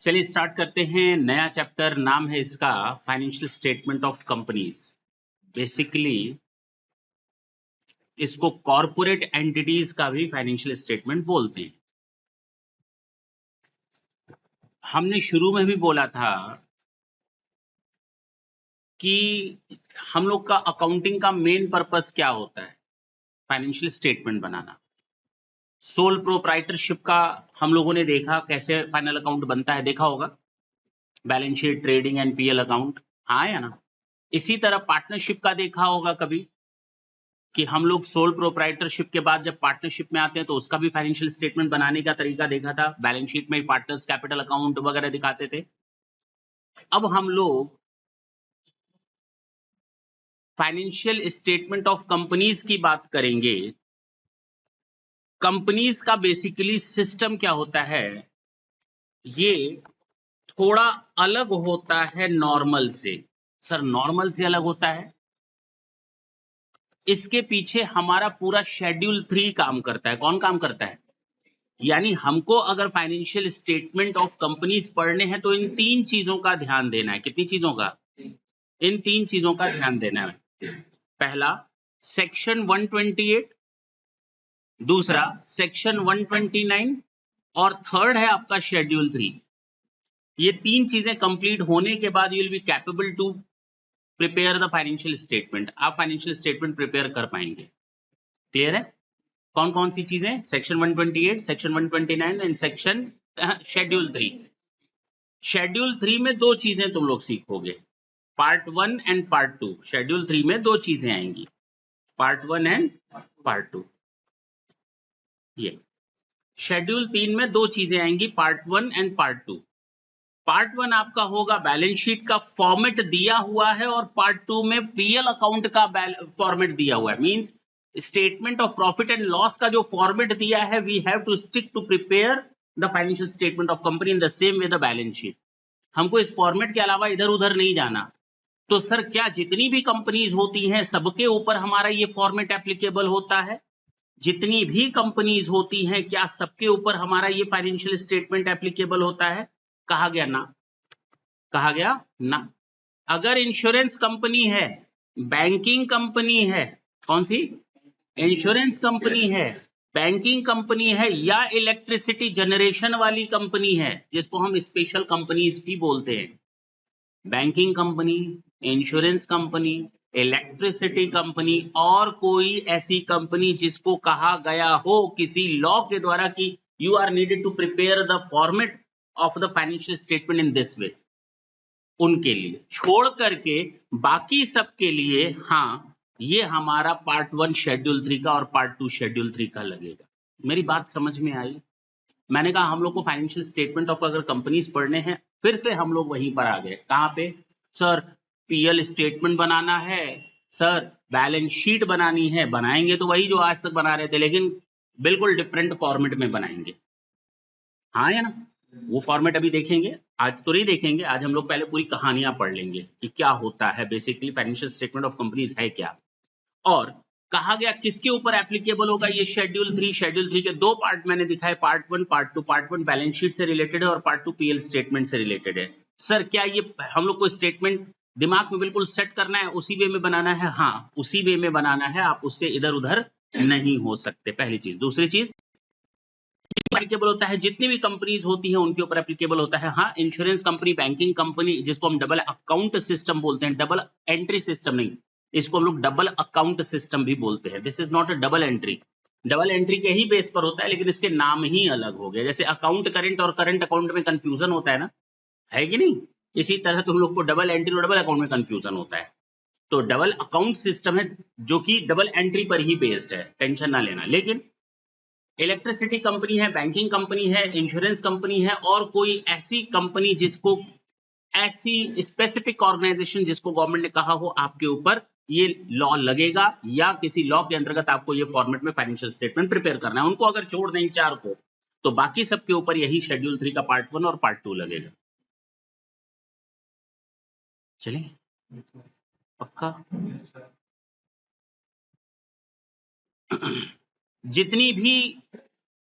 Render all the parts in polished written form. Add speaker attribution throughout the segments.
Speaker 1: चलिए स्टार्ट करते हैं नया चैप्टर। नाम है इसका financial statement of companies. Basically इसको कॉरपोरेट एंटिटीज का भी फाइनेंशियल स्टेटमेंट बोलते हैं। हमने शुरू में भी बोला था कि हम लोग का अकाउंटिंग का मेन पर्पस क्या होता है, फाइनेंशियल स्टेटमेंट बनाना। सोल प्रोप्राइटरशिप का हम लोगों ने देखा कैसे फाइनल अकाउंट बनता है, देखा होगा, balance sheet, trading and PL account, हाँ या ना। इसी तरह पार्टनरशिप का देखा होगा कभी कि हम लोग सोल प्रोप्राइटरशिप के बाद जब पार्टनरशिप में आते हैं तो उसका भी फाइनेंशियल स्टेटमेंट बनाने का तरीका देखा था। बैलेंस शीट में पार्टनर्स कैपिटल अकाउंट वगैरह दिखाते थे। अब हम लोग फाइनेंशियल स्टेटमेंट ऑफ कंपनीज की बात करेंगे। कंपनीज का बेसिकली सिस्टम क्या होता है, ये थोड़ा अलग होता है नॉर्मल से। सर नॉर्मल से अलग होता है, इसके पीछे हमारा पूरा शेड्यूल 3 काम करता है। कौन काम करता है? यानी हमको अगर फाइनेंशियल स्टेटमेंट ऑफ कंपनीज पढ़ने हैं तो इन 3 चीजों का ध्यान देना है। कितनी चीजों का? इन 3 चीजों का ध्यान देना है। पहला सेक्शन 128, दूसरा सेक्शन 129 और थर्ड है आपका शेड्यूल 3। ये 3 चीजें कंप्लीट होने के बाद you will be capable to prepare the financial statement. आप फाइनेंशियल स्टेटमेंट प्रिपेयर कर पाएंगे। क्लियर है? कौन कौन सी चीजें? Section 128, section 129 and section schedule 3। Schedule 3 में 2 चीजें तुम लोग सीखोगे, पार्ट 1 एंड पार्ट 2। शेड्यूल 3 में 2 चीजें आएंगी, पार्ट 1 एंड पार्ट 2। ये शेड्यूल 3 में 2 चीजें आएंगी, पार्ट 1 एंड पार्ट 2। पार्ट 1 आपका होगा बैलेंस शीट का फॉर्मेट दिया हुआ है और पार्ट 2 में पीएल अकाउंट का फॉर्मेट दिया हुआ है। Means statement of profit and loss का जो फॉर्मेट दिया है, we have to stick to prepare the financial statement of company in the same way the balance sheet. हमको इस फॉर्मेट के अलावा इधर उधर नहीं जाना। तो सर क्या जितनी भी कंपनीज होती हैं सबके ऊपर हमारा ये फॉर्मेट एप्लीकेबल होता है? जितनी भी कंपनीज होती हैं क्या सबके ऊपर हमारा ये फाइनेंशियल स्टेटमेंट एप्लीकेबल होता है? कहा गया ना, कहा गया ना। अगर इंश्योरेंस कंपनी है, बैंकिंग कंपनी है, कौन सी? इंश्योरेंस कंपनी है, बैंकिंग कंपनी है, या इलेक्ट्रिसिटी जनरेशन वाली कंपनी है जिसको हम स्पेशल कंपनीज भी बोलते हैं। Banking company, insurance company, electricity company और कोई ऐसी कंपनी जिसको कहा गया हो किसी लॉ के द्वारा कि you are needed to prepare the format of the financial statement in this way, उनके लिए छोड़ करके बाकी सबके लिए हाँ ये हमारा पार्ट 1 शेड्यूल 3 का और पार्ट 2 शेड्यूल 3 का लगेगा। मेरी बात समझ में आई? मैंने कहा हम लोग को फाइनेंशियल स्टेटमेंट ऑफ अगर कंपनीज पढ़ने हैं, फिर से हम लोग वहीं पर आ गए। कहाँ पे? सर पीएल स्टेटमेंट बनाना है, सर बैलेंस शीट बनानी है। बनाएंगे तो वही जो आज तक बना रहे थे, लेकिन बिल्कुल डिफरेंट फॉर्मेट में बनाएंगे, हाँ या ना। वो फॉर्मेट अभी देखेंगे, आज तो नहीं देखेंगे। आज हम लोग पहले पूरी कहानियां पढ़ लेंगे कि क्या होता है basically financial statement of companies है क्या, और कहा गया किसके ऊपर एप्लीकेबल होगा ये शेड्यूल 3। शेड्यूल 3 के 2 पार्ट मैंने दिखाए, part 1 part 2। Part 1 balance sheet से रिलेटेड है और पार्ट 2 पीएल स्टेटमेंट से रिलेटेड है। सर क्या ये हम लोग को स्टेटमेंट दिमाग में बिल्कुल सेट करना है, उसी वे में बनाना है? हाँ उसी वे में बनाना है, आप उससे इधर उधर नहीं हो सकते, पहली चीज। दूसरी चीज एप्लीकेबल होता है जितनी भी कंपनीज होती हैं उनके ऊपर एप्लीकेबल होता है। हाँ इंश्योरेंस कंपनी, बैंकिंग कंपनी, जिसको हम डबल अकाउंट सिस्टम बोलते हैं, डबल एंट्री सिस्टम नहीं, इसको हम लोग डबल अकाउंट सिस्टम भी बोलते हैं। This is not a double entry. Double entry के ही बेस पर होता है लेकिन इसके नाम ही अलग हो गए। जैसे अकाउंट करेंट और करंट अकाउंट में कंफ्यूजन होता है ना, है कि नहीं? इसी तरह तुम लोग को डबल एंट्री और डबल अकाउंट में कंफ्यूजन होता है। तो डबल अकाउंट सिस्टम है जो कि डबल एंट्री पर ही बेस्ड है, टेंशन ना लेना। लेकिन इलेक्ट्रिसिटी कंपनी है, बैंकिंग कंपनी है, इंश्योरेंस कंपनी है और कोई ऐसी कंपनी जिसको, ऐसी स्पेसिफिक ऑर्गेनाइजेशन जिसको गवर्नमेंट ने कहा हो आपके ऊपर ये लॉ लगेगा या किसी लॉ के अंतर्गत आपको ये फॉर्मेट में फाइनेंशियल स्टेटमेंट प्रिपेयर करना है, उनको अगर छोड़ दें 4 को तो बाकी सबके ऊपर यही शेड्यूल 3 का पार्ट 1 और पार्ट 2 लगेगा। चलिए पक्का? जितनी भी,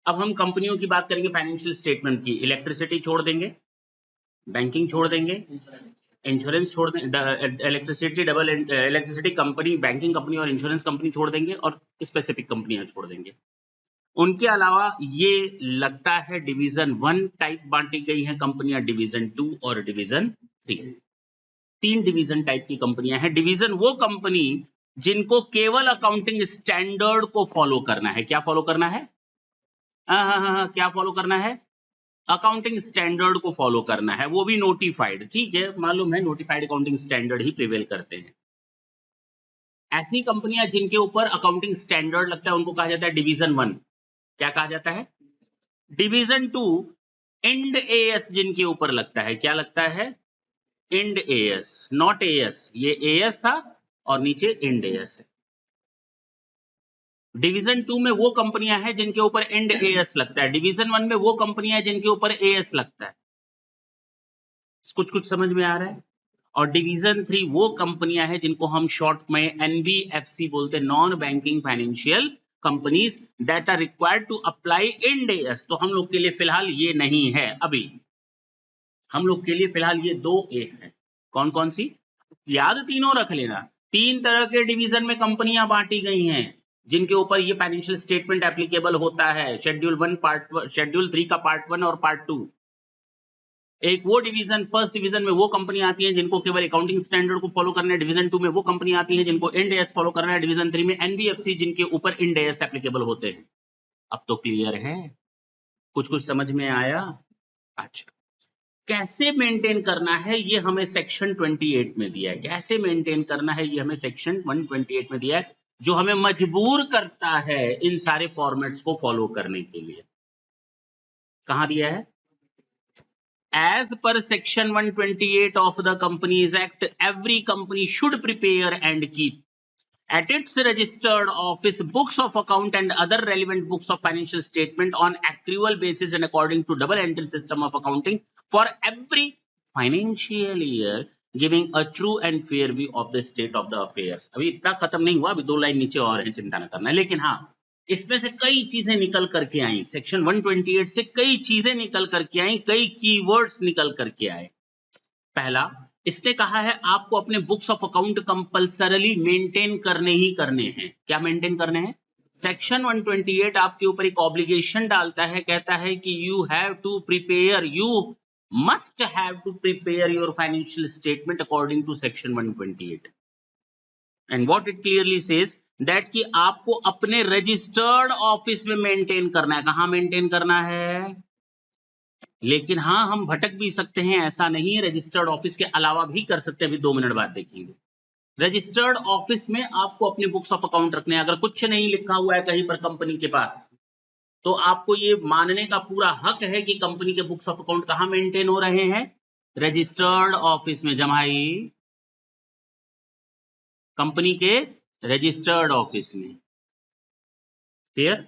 Speaker 1: अब हम कंपनियों की बात करेंगे फाइनेंशियल स्टेटमेंट की, इलेक्ट्रिसिटी छोड़ देंगे, बैंकिंग छोड़ देंगे, इंश्योरेंस छोड़ देंगे, इलेक्ट्रिसिटी कंपनी, बैंकिंग कंपनी और इंश्योरेंस कंपनी छोड़ देंगे और स्पेसिफिक कंपनियां छोड़ देंगे। उनके अलावा ये लगता है डिवीजन 1 टाइप बांटी गई हैं कंपनियां, डिवीजन 2 और डिवीजन 3। 3 डिवीजन टाइप की कंपनियां हैं। डिवीजन वो कंपनी जिनको केवल अकाउंटिंग स्टैंडर्ड को फॉलो करना है। क्या फॉलो करना है? हाँ, क्या फॉलो करना है? अकाउंटिंग स्टैंडर्ड को फॉलो करना है, वो भी नोटिफाइड। ठीक है, मालूम है नोटिफाइड अकाउंटिंग स्टैंडर्ड ही प्रिवेल करते हैं। ऐसी कंपनियां जिनके ऊपर अकाउंटिंग स्टैंडर्ड लगता है उनको कहा जाता है डिवीजन 1। क्या कहा जाता है? डिवीजन 2 इंड एएस जिनके ऊपर लगता है। क्या लगता है? Ind AS, not as. ये एएस था और नीचे इंड एएस है। डिवीजन 2 में वो कंपनियां हैं जिनके ऊपर इंड एएस लगता है। डिवीजन 1 में वो कंपनियां हैं जिनके ऊपर एएस लगता है। कुछ समझ में आ रहा है? और डिवीजन 3 वो कंपनियां हैं जिनको हम शॉर्ट में एनबीएफसी बोलते हैं, non banking financial companies that are required to apply Ind AS. तो हम लोग के लिए फिलहाल ये नहीं है। अभी हम लोग के लिए फिलहाल ये 2 ए है। कौन कौन सी? याद तीनों रख लेना। 3 तरह के डिवीजन में कंपनियां बांटी गई हैं जिनके ऊपर ये फाइनेंशियल स्टेटमेंट एप्लीकेबल होता है। शेड्यूल 3 का पार्ट 1 और पार्ट 2। एक वो डिवीजन, फर्स्ट डिवीजन में वो कंपनी आती है जिनको केवल अकाउंटिंग स्टैंडर्ड को फॉलो करना है। डिवीजन 2 में वो कंपनी आती है जिनको इंड एएस फॉलो करना है। डिवीजन 3 में एनबीएफसी जिनके ऊपर इंड एएस एप्लीकेबल होते हैं। अब तो क्लियर है? कुछ समझ में आया? अच्छा, कैसे मेंटेन करना है ये हमें सेक्शन 28 में दिया है। कैसे मेंटेन करना है ये हमें सेक्शन 128 में दिया है, जो हमें मजबूर करता है इन सारे फॉर्मेट्स को फॉलो करने के लिए। कहां दिया है? As per section 128 of the Companies Act, every company should prepare and keep at its registered office books of account and other relevant books of financial statement on accrual basis and according to double entry system of accounting for every financial year, giving a true and fair view of the state of the affairs। अभी इतना खत्म नहीं हुआ, अभी 2 line नीचे और है, चिंता न करना। लेकिन हाँ, इसमें से कई चीजें निकल करके आई। सेक्शन 128 से कई चीजें निकल करके आई, कई कीवर्ड्स निकल करके आए। पहला, इसने कहा है आपको अपने books of account compulsorily maintain करने ही करने हैं। क्या मेंटेन करने हैं? सेक्शन 128 आपके ऊपर एक ऑब्लिगेशन डालता है, कहता है कि you have to prepare, you must have to prepare your financial statement according to section 128। And what it clearly says that कि आपको अपने रजिस्टर्ड ऑफिस में मेंटेन करना है। कहां मेंटेन करना है? लेकिन हाँ, हम भटक भी सकते हैं, ऐसा नहीं है। रजिस्टर्ड ऑफिस के अलावा भी कर सकते हैं, अभी 2 मिनट बाद देखेंगे। रजिस्टर्ड ऑफिस में आपको अपने बुक्स ऑफ अकाउंट रखने हैं। अगर कुछ नहीं लिखा हुआ है कहीं पर कंपनी के पास, तो आपको ये मानने का पूरा हक है कि कंपनी के बुक्स ऑफ अकाउंट कहां मेंटेन हो रहे हैं? रजिस्टर्ड ऑफिस में। जमाई, कंपनी के रजिस्टर्ड ऑफिस में। क्लियर?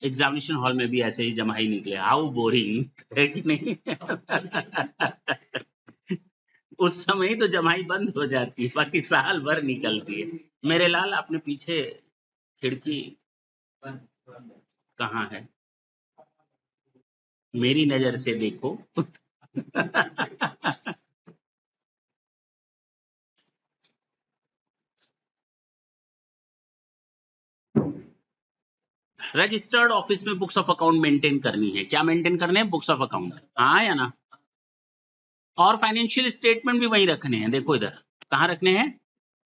Speaker 1: एग्जामिनेशन हॉल में भी ऐसे ही जमाई निकले। हाउ बोरिंग है कि नहीं? उस समय ही तो जमाई बंद हो जाती है, बाकी साल भर निकलती है। मेरे लाल, अपने पीछे खिड़की कहाँ है? मेरी नजर से देखो। रजिस्टर्ड ऑफिस में बुक्स ऑफ अकाउंट मेंटेन करनी है। क्या मेंटेन करने हैं? Books of account. हाँ या ना? और फाइनेंशियल स्टेटमेंट भी वहीं रखने हैं। देखो इधर कहाँ रखने हैं?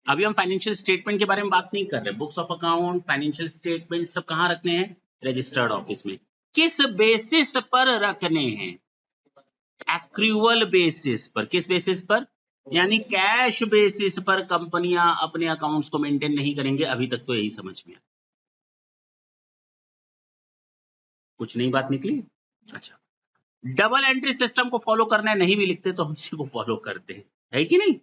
Speaker 1: अभी हम फाइनेंशियल स्टेटमेंट के बारे में बात नहीं कर रहे। Books of account, financial statement सब कहाँ रखने हैं? रजिस्टर्ड ऑफिस में। किस बेसिस पर रखने हैं? एक्रूअल बेसिस पर। किस बेसिस पर? यानी कैश बेसिस पर कंपनियां अपने अकाउंट्स को मेंटेन नहीं करेंगे। अभी तक तो यही समझ में। कुछ नई बात निकली? अच्छा, डबल एंट्री सिस्टम को फॉलो करना है, नहीं भी लिखते तो हम इसी को फॉलो करते हैं, है कि नहीं?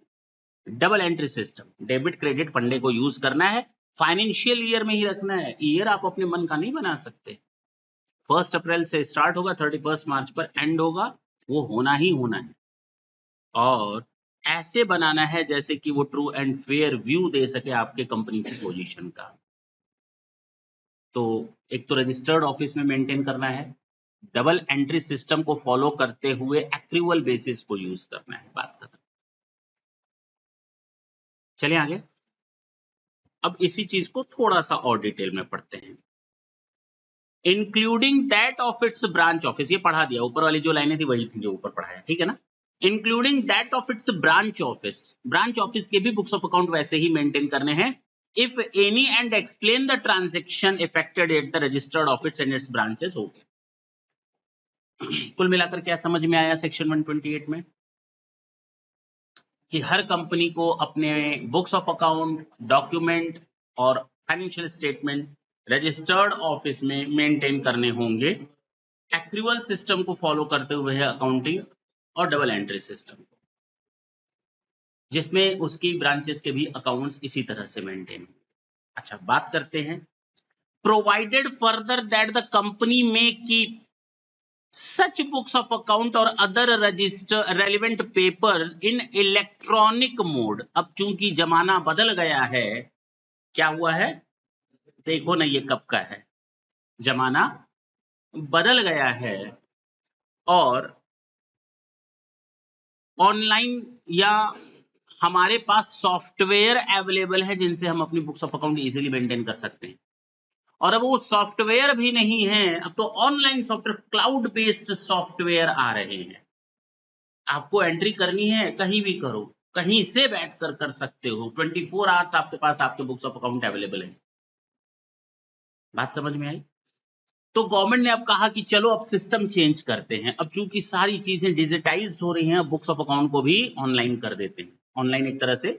Speaker 1: Double entry system, debit credit फंडे को यूज करना है, फाइनेंशियल ईयर में ही रखना है। ईयर आप अपने मन का नहीं बना सकते। 1 अप्रैल से स्टार्ट होगा, 31 मार्च पर एंड होगा, वो होना ही होना है। और ऐसे बनाना है जैसे कि वो ट्रू एंड फेयर व्यू दे सके आपके कंपनी की पोजीशन का। तो एक तो रजिस्टर्ड ऑफिस में मेंटेन करना है, डबल एंट्री सिस्टम को फॉलो करते हुए एक्रूअल बेसिस को यूज करना है। बात खत्म। चलिए आगे। अब इसी चीज को थोड़ा सा और डिटेल में पढ़ते हैं। Including that of its branch office, ये पढ़ा दिया, ऊपर वाली जो लाइनें थी वही थी जो ऊपर पढ़ाया, ठीक है ना। Including that of its branch office, branch office के भी बुक्स ऑफ अकाउंट वैसे ही मेंटेन करने हैं। If any and explain the transaction affected at the registered office and it's branches. हो गया। कुल मिलाकर क्या समझ में आया सेक्शन 128 में? कि हर कंपनी को अपने बुक्स ऑफ अकाउंट, डॉक्यूमेंट और फाइनेंशियल स्टेटमेंट रजिस्टर्ड ऑफिस में मेंटेन करने होंगे, एक्रूअल सिस्टम को फॉलो करते हुए है अकाउंटिंग और डबल एंट्री सिस्टम, जिसमें उसकी ब्रांचेस के भी अकाउंट्स इसी तरह से मेंटेन। अच्छा, बात करते हैं। Provided further that the company may keep such books of account or other register relevant paper in electronic mode। अब चूंकि जमाना बदल गया है, क्या हुआ है देखो ना, ये कब का है, जमाना बदल गया है और ऑनलाइन या हमारे पास सॉफ्टवेयर अवेलेबल है जिनसे हम अपनी books of account easily maintain कर सकते हैं। और अब वो सॉफ्टवेयर भी नहीं है, अब तो online software, cloud based software आ रहे हैं। आपको एंट्री करनी है कहीं भी करो, कहीं से बैठकर कर सकते हो, 24 आवर्स आपके पास आपके बुक्स ऑफ अकाउंट अवेलेबल है। बात समझ में आई? तो गवर्नमेंट ने अब कहा कि चलो अब सिस्टम चेंज करते हैं। अब चूंकि सारी चीजें डिजिटाइज्ड हो रही हैं, बुक्स ऑफ अकाउंट को भी ऑनलाइन कर देते हैं। ऑनलाइन एक तरह से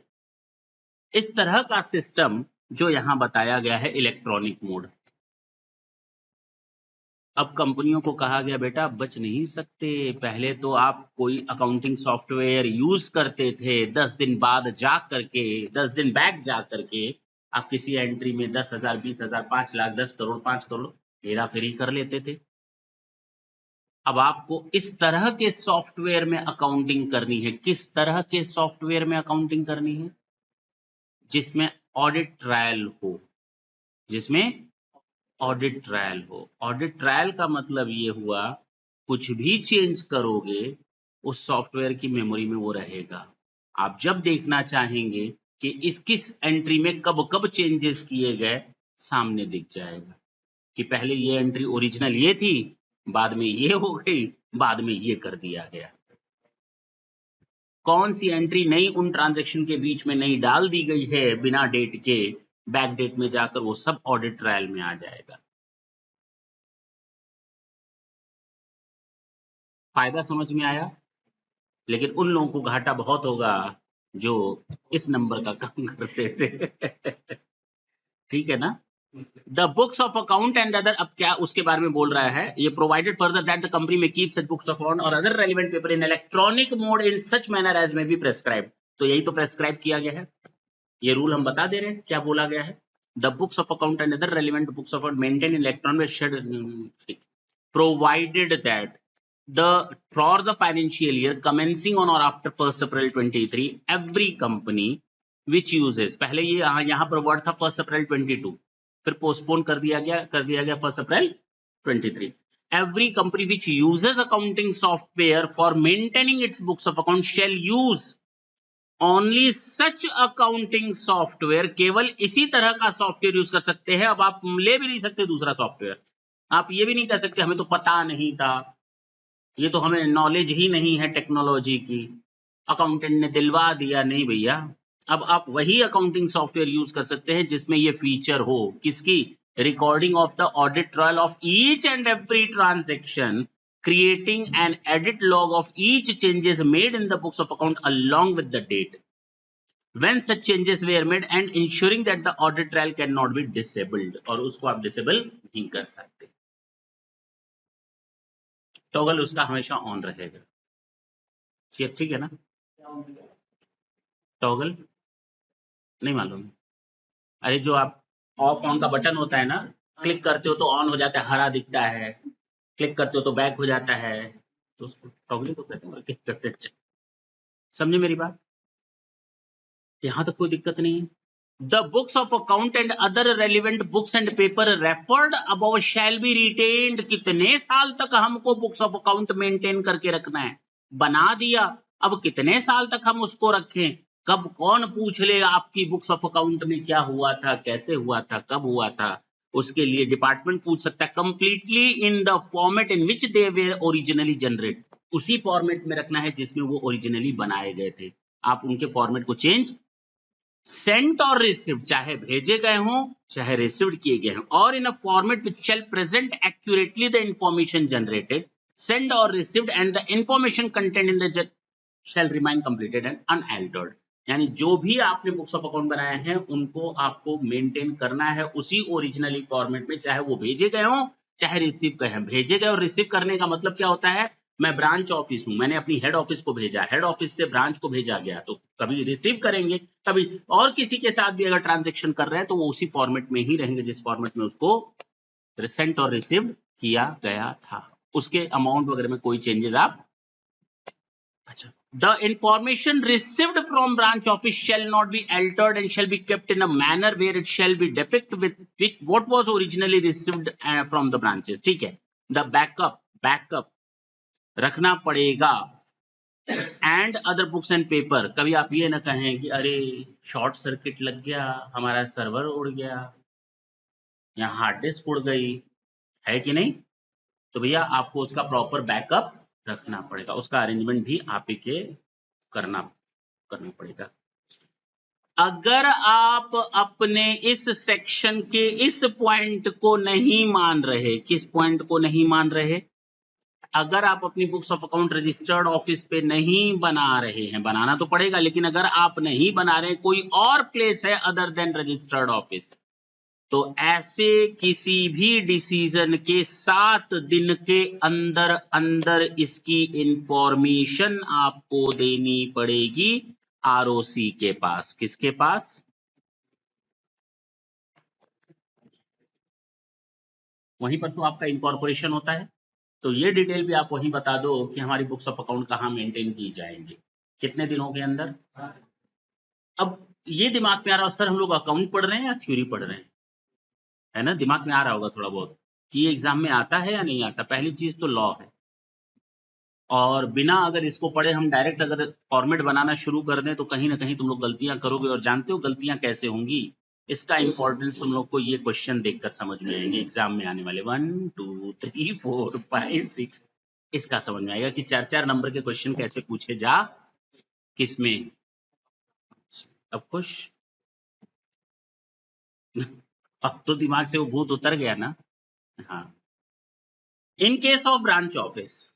Speaker 1: इस तरह का सिस्टम जो यहां बताया गया है, इलेक्ट्रॉनिक मोड। अब कंपनियों को कहा गया बेटा बच नहीं सकते, पहले तो आप कोई अकाउंटिंग सॉफ्टवेयर यूज करते थे, 10 दिन बाद जा करके, 10 दिन बैक जा करके आप किसी एंट्री में 10,000, 20,000, 5 लाख, 10 करोड़, 5 करोड़ हेरा फेरी कर लेते थे। अब आपको इस तरह के सॉफ्टवेयर में अकाउंटिंग करनी है। किस तरह के सॉफ्टवेयर में अकाउंटिंग करनी है? जिसमें ऑडिट ट्रायल हो, जिसमें ऑडिट ट्रायल हो। ऑडिट ट्रायल का मतलब ये हुआ, कुछ भी चेंज करोगे उस सॉफ्टवेयर की मेमोरी में वो रहेगा। आप जब देखना चाहेंगे कि इस किस एंट्री में कब कब चेंजेस किए गए, सामने दिख जाएगा कि पहले ये एंट्री ओरिजिनल ये थी, बाद में ये हो गई, बाद में ये कर दिया गया। कौन सी एंट्री नई उन ट्रांजैक्शन के बीच में नहीं डाल दी गई है बिना डेट के, बैक डेट में जाकर वो सब ऑडिट ट्रायल में आ जाएगा। फायदा समझ में आया? लेकिन उन लोगों को घाटा बहुत होगा जो इस नंबर का काम करते थे। ठीक है ना। The books of account and other, अब क्या उसके बारे में बोल रहा है, ये provided further that the company may keep such books of account or other relevant paper in electronic mode in such manner as may be prescribe. तो यही तो प्रेस्क्राइब किया गया है, ये रूल हम बता दे रहे हैं क्या बोला गया है। The books of account and other relevant books of account maintain in electronic, provided that the for the financial year commencing on or after 1st April 23 every company which uses, पहले ये यहाँ पर वर्ड था 1st April 22, फिर postpone कर दिया गया 1st April 23। every company which uses accounting software for maintaining its books of account shall use only such accounting software, केवल इसी तरह का सॉफ्टवेयर यूज कर सकते हैं। अब आप ले भी नहीं सकते दूसरा सॉफ्टवेयर, आप ये भी नहीं कह सकते हमें तो पता नहीं था, ये तो हमें नॉलेज ही नहीं है टेक्नोलॉजी की, अकाउंटेंट ने दिलवा दिया। नहीं भैया, अब आप वही अकाउंटिंग सॉफ्टवेयर यूज कर सकते हैं जिसमें ये फीचर हो, किसकी? Recording of the audit trail of each and every transaction, creating an edit log of each changes made in the books of account along with the date when such changes were made and ensuring that the audit trail cannot be disabled, और उसको आप disable नहीं कर सकते। Toggle उसका हमेशा on रहेगा। ठीक है ना। टॉगल नहीं मालूम? अरे जो आप ऑफ ऑन का बटन होता है ना, क्लिक करते हो तो ऑन हो जाता है, हरा दिखता है, क्लिक करते हो तो बैक हो जाता है, तो उसको टॉगल को कहते हैं और क्लिक करते हैं। समझे मेरी बात? यहाँ तक कोई दिक्कत नहीं है। The books of account and other relevant books and paper referred above shall be retained. कितने साल तक हमको books of account maintain करके रखना है? बना दिया, अब कितने साल तक हम उसको रखें? कब कौन पूछ ले आपकी बुक्स ऑफ अकाउंट में क्या हुआ था, कैसे हुआ था, कब हुआ था? उसके लिए डिपार्टमेंट पूछ सकता है। Completely in the format in which they were originally generate, उसी फॉर्मेट में रखना है जिसमें वो ओरिजिनली बनाए गए थे। आप उनके फॉर्मेट को चेंज, सेंट और रिसीव्ड, चाहे भेजे गए हों चाहे रिसीव्ड किए गए हों, और in a format which shall present accurately the information generated, send or received and the information content in the shall remain completed and unaltered. यानी जो भी आपने बुक्स ऑफ अकाउंट बनाए हैं उनको आपको मेंटेन करना है उसी ओरिजिनली फॉर्मेट में, चाहे वो भेजे गए हों चाहे रिसीव गए हैं। भेजे गए और रिसीव करने का मतलब क्या होता है? मैं ब्रांच ऑफिस हूं, मैंने अपनी हेड ऑफिस को भेजा, हेड ऑफिस से ब्रांच को भेजा गया, तो कभी रिसीव करेंगे, कभी और किसी के साथ भी अगर ट्रांजेक्शन कर रहे हैं तो वो उसी फॉर्मेट में ही रहेंगे जिस फॉर्मेट में उसको सेंट और रिसीव्ड किया गया था। उसके अमाउंट वगैरह में कोई चेंजेस आप, अच्छा, the information received from branch office shall not be altered and shall be kept in a manner where it shall be depict with what was originally received from the branches। ठीक है, the backup रखना पड़ेगा and other books and paper. कभी आप ये ना कहें कि अरे शॉर्ट सर्किट लग गया, हमारा सर्वर उड़ गया या हार्ड डिस्क उड़ गई, है कि नहीं? तो भैया आपको उसका प्रॉपर बैकअप रखना पड़ेगा, उसका अरेंजमेंट भी आप ही के करना पड़ेगा। अगर आप अपने इस सेक्शन के इस पॉइंट को नहीं मान रहे, किस पॉइंट को नहीं मान रहे? अगर आप अपनी books of account registered office पे नहीं बना रहे हैं, बनाना तो पड़ेगा, लेकिन अगर आप नहीं बना रहे, कोई और प्लेस है अदर देन रजिस्टर्ड ऑफिस, तो ऐसे किसी भी डिसीजन के 7 दिन के अंदर अंदर इसकी इंफॉर्मेशन आपको देनी पड़ेगी आरओसी के पास। किसके पास? वहीं पर तो आपका इनकॉर्पोरेशन होता है, तो ये डिटेल भी आप वहीं बता दो कि हमारी बुक्स ऑफ अकाउंट कहाँ मेंटेन की जाएंगी, कितने दिनों के अंदर। अब ये दिमाग में आ रहा है सर हम लोग अकाउंट पढ़ रहे हैं या थ्योरी पढ़ रहे हैं, है ना? दिमाग में आ रहा होगा थोड़ा बहुत कि ये एग्जाम में आता है या नहीं आता। पहली चीज तो लॉ है, और बिना अगर इसको पढ़े हम डायरेक्ट अगर फॉर्मेट बनाना शुरू कर दें तो कहीं ना कहीं तुम लोग गलतियां करोगे, और जानते हो गलतियां कैसे होंगी। इसका इंपॉर्टेंस तुम लोग को ये क्वेश्चन देखकर समझ में आएंगे एग्जाम में आने वाले 1 2 3 4 5 6, इसका समझ में आएगा कि 4-4 नंबर के क्वेश्चन कैसे पूछे जा किसमें। अब खुश? अब तो दिमाग से वो भूत उतर गया ना। हाँ, in case of branch office,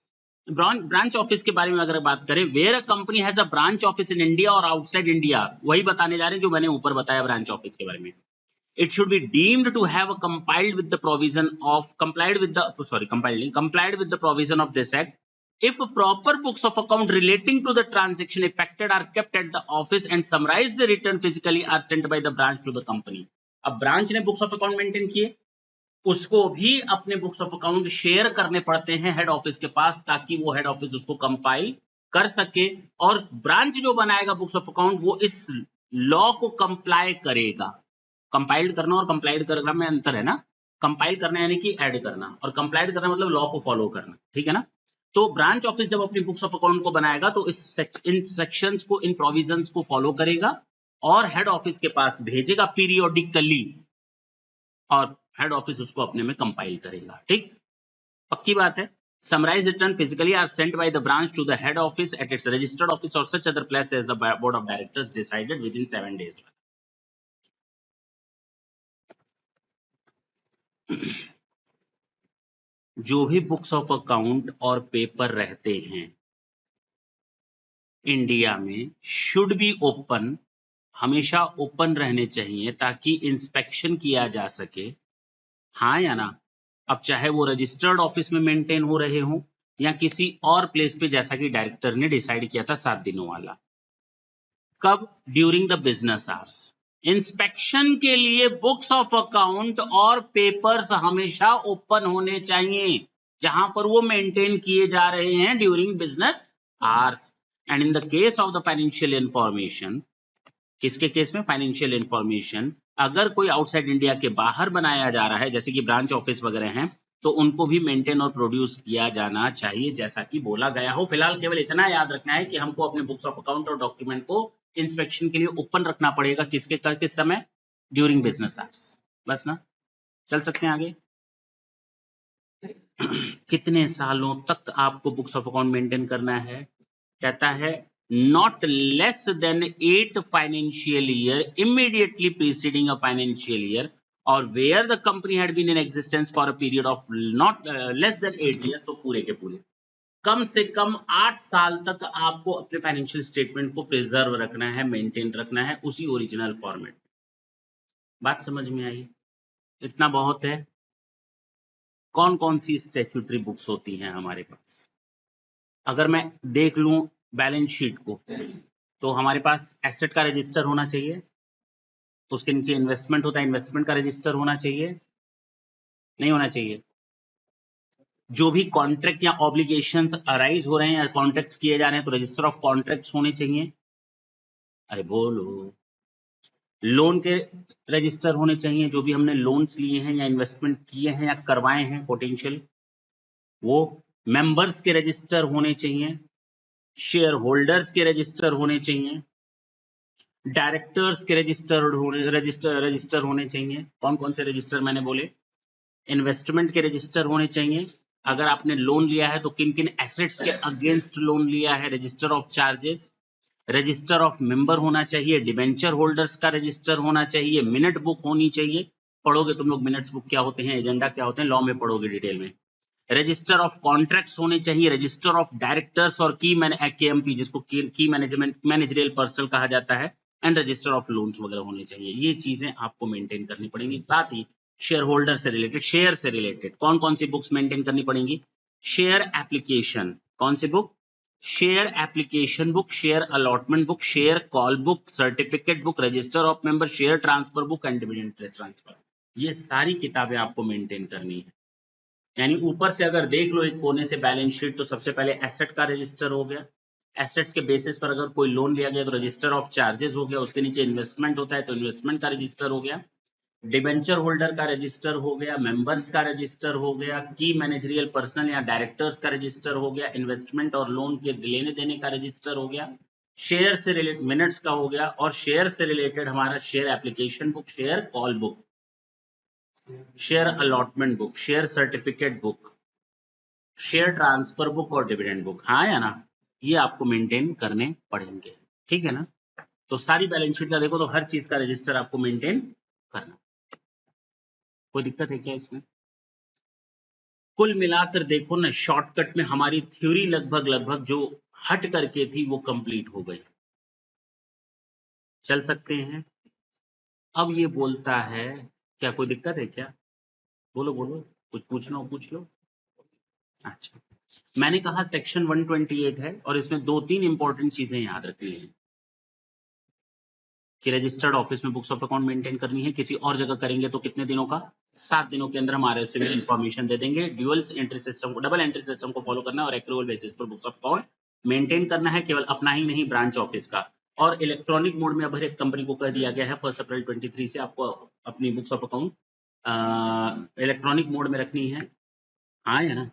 Speaker 1: branch office के बारे में अगर बात करें, where a company has a branch office in India और आउटसाइड इंडिया, वही बताने जा रहे हैं जो मैंने ऊपर बताया ब्रांच ऑफिस के बारे में। It should be deemed to have complied with the provision of this act if proper books of account relating to the transaction affected are kept at the office and summarized written physically are sent by the branch to the company। अब branch ने books of account maintain किए, उसको भी अपने books of account share करने पड़ते हैं head office के पास, ताकि वो हेड ऑफिस उसको कंपाइल कर सके, और ब्रांच जो बनाएगा बुक्स ऑफ अकाउंट वो इस लॉ को कंप्लाई करेगा। कंपाइल्ड करना और कंप्लाइड करना में अंतर है ना। कंपाइल करना यानी कि ऐड करना, और कंप्लाइड करना मतलब लॉ को फॉलो करना, ठीक है ना। तो ब्रांच ऑफिस जब अपनी बुक्स ऑफ अकाउंट को बनाएगा तो इन सेक्शंस को, इन प्रोविजंस को फॉलो करेगा और हेड ऑफिस के पास भेजेगा पीरियोडिकली, और हेड ऑफिस उसको अपने में कंपाइल करेगा। ठीक, पक्की बात है। Summarized return physically are sent by the branch to the head office at its registered office or such other place as the board of directors decided within 7 days। जो भी बुक्स ऑफ अकाउंट और paper रहते हैं India में should be open, हमेशा open रहने चाहिए ताकि इंस्पेक्शन किया जा सके, हाँ या ना। अब चाहे वो रजिस्टर्ड ऑफिस में मेंटेन हो रहे हों या किसी और प्लेस पे, जैसा कि डायरेक्टर ने डिसाइड किया था 7 दिनों वाला। कब? During the business hours. Inspection के लिए बुक्स ऑफ अकाउंट और पेपर्स हमेशा ओपन होने चाहिए जहां पर वो मेंटेन किए जा रहे हैं during business hours. And in the case of the financial information, किसके केस में? फाइनेंशियल इंफॉर्मेशन अगर कोई आउटसाइड इंडिया के बाहर बनाया जा रहा है, जैसे कि ब्रांच ऑफिस वगैरह हैं, तो उनको भी मेंटेन और प्रोड्यूस किया जाना चाहिए, जैसा कि बोला गया हो। फिलहाल केवल इतना याद रखना है कि हमको अपने बुक्स ऑफ अकाउंट और डॉक्यूमेंट को इंस्पेक्शन के लिए ओपन रखना पड़ेगा। किस समय? During business hours. बस ना, चल सकते हैं आगे। कितने सालों तक आपको बुक्स ऑफ अकाउंट मेंटेन करना है? कहता है not less than 8 financial year immediately preceding a financial year or where the company had been in existence for a period of not less than 8 years, तो पूरे के पूरे कम से कम 8 साल तक आपको अपने फाइनेंशियल स्टेटमेंट को प्रिजर्व रखना है, मेंटेन रखना है उसी ओरिजिनल फॉर्मेट। बात समझ में आई? इतना बहुत है। कौन कौन सी स्टैट्यूटरी बुक्स होती हैं हमारे पास? अगर मैं देख लूं बैलेंस शीट को, तो हमारे पास एसेट का रजिस्टर होना चाहिए, उसके नीचे इन्वेस्टमेंट होता है, इन्वेस्टमेंट का रजिस्टर होना चाहिए, नहीं होना चाहिए? जो भी कॉन्ट्रैक्ट या ऑब्लिगेशंस अराइज हो रहे हैं या कॉन्ट्रैक्ट्स किए जा रहे हैं, तो रजिस्टर ऑफ कॉन्ट्रैक्ट्स होने चाहिए। अरे बोलो। लोन के रजिस्टर होने चाहिए, जो भी हमने लोन्स लिए हैं या इन्वेस्टमेंट किए हैं या करवाए हैं पोटेंशियल, वो। मेंबर्स के रजिस्टर होने चाहिए, शेयर होल्डर्स के रजिस्टर होने चाहिए, डायरेक्टर्स के रजिस्टर होने चाहिए। कौन कौन से रजिस्टर मैंने बोले? इन्वेस्टमेंट के रजिस्टर होने चाहिए, अगर आपने लोन लिया है तो किन किन एसेट्स के अगेंस्ट लोन लिया है, register of charges, register of member होना चाहिए, डिबेंचर होल्डर्स का रजिस्टर होना चाहिए, मिनट बुक होनी चाहिए। पढ़ोगे तुम लोग मिनट्स बुक क्या होते हैं, एजेंडा क्या होते हैं, लॉ में पढ़ोगे डिटेल में। रजिस्टर ऑफ कॉन्ट्रैक्ट्स होने चाहिए, रजिस्टर ऑफ डायरेक्टर्स और की केएमपी, जिसको की मैनेजमेंट मैनेजरियल पर्सन कहा जाता है, एंड रजिस्टर ऑफ लोन्स वगैरह होने चाहिए। ये चीजें आपको मेंटेन करनी पड़ेंगी। साथ ही शेयर होल्डर से रिलेटेड, शेयर से रिलेटेड कौन कौन सी बुक्स मेंटेन करनी पड़ेंगी? शेयर एप्लीकेशन, कौन सी बुक? Share application book, share allotment book, share call book, certificate book, register of member, share transfer book and dividend transfer. ये सारी किताबें आपको मेंटेन करनी है। यानी ऊपर से अगर देख लो एक कोने से बैलेंस शीट, तो सबसे पहले एसेट का रजिस्टर हो गया, एसेट्स के बेसिस पर अगर कोई लोन लिया गया तो रजिस्टर ऑफ चार्जेस हो गया, उसके नीचे इन्वेस्टमेंट होता है तो इन्वेस्टमेंट का रजिस्टर हो गया, डिबेंचर होल्डर का रजिस्टर हो गया, मेंबर्स का रजिस्टर हो गया, की मैनेजरियल पर्सनल या डायरेक्टर्स का रजिस्टर हो गया, इन्वेस्टमेंट और लोन के लेने देने का रजिस्टर हो गया, शेयर से रिलेटेड मिनट्स का हो गया, और शेयर से रिलेटेड हमारा share application book, share call book, share allotment book, share certificate book, share transfer book और डिविडेंड बुक। हाँ या ना? ये आपको मेंटेन करने पड़ेंगे, ठीक है ना? तो सारी बैलेंस शीट का देखो तो हर चीज का रजिस्टर आपको मेंटेन करना। कोई दिक्कत है क्या इसमें? कुल मिलाकर देखो ना, शॉर्टकट में हमारी थ्योरी लगभग जो हट करके थी वो कंप्लीट हो गई। चल सकते हैं। अब ये बोलता है, क्या कोई दिक्कत है क्या? बोलो बोलो, कुछ पूछना हो पूछ लो। अच्छा, मैंने कहा सेक्शन 128 है और इसमें 2-3 इंपॉर्टेंट चीजें याद रखनी है कि रजिस्टर्ड ऑफिस में बुक्स ऑफ अकाउंट मेंटेन करनी है। किसी और जगह करेंगे तो कितने दिनों का? 7 दिनों के अंदर हम RFC में इंफॉर्मेशन दे देंगे। ड्यूअल एंट्री सिस्टम को, डबल एंट्री सिस्टम को फॉलो करना है और एक्रूअल बेसिस पर बुक्स ऑफ अकाउंट मेंटेन करना है, केवल अपना ही नहीं ब्रांच ऑफिस का। और इलेक्ट्रॉनिक मोड में अब हर एक कंपनी को कह दिया गया है 1 अप्रैल 23 से आपको अपनी books of account electronic mode में रखनी है। हाँ या ना?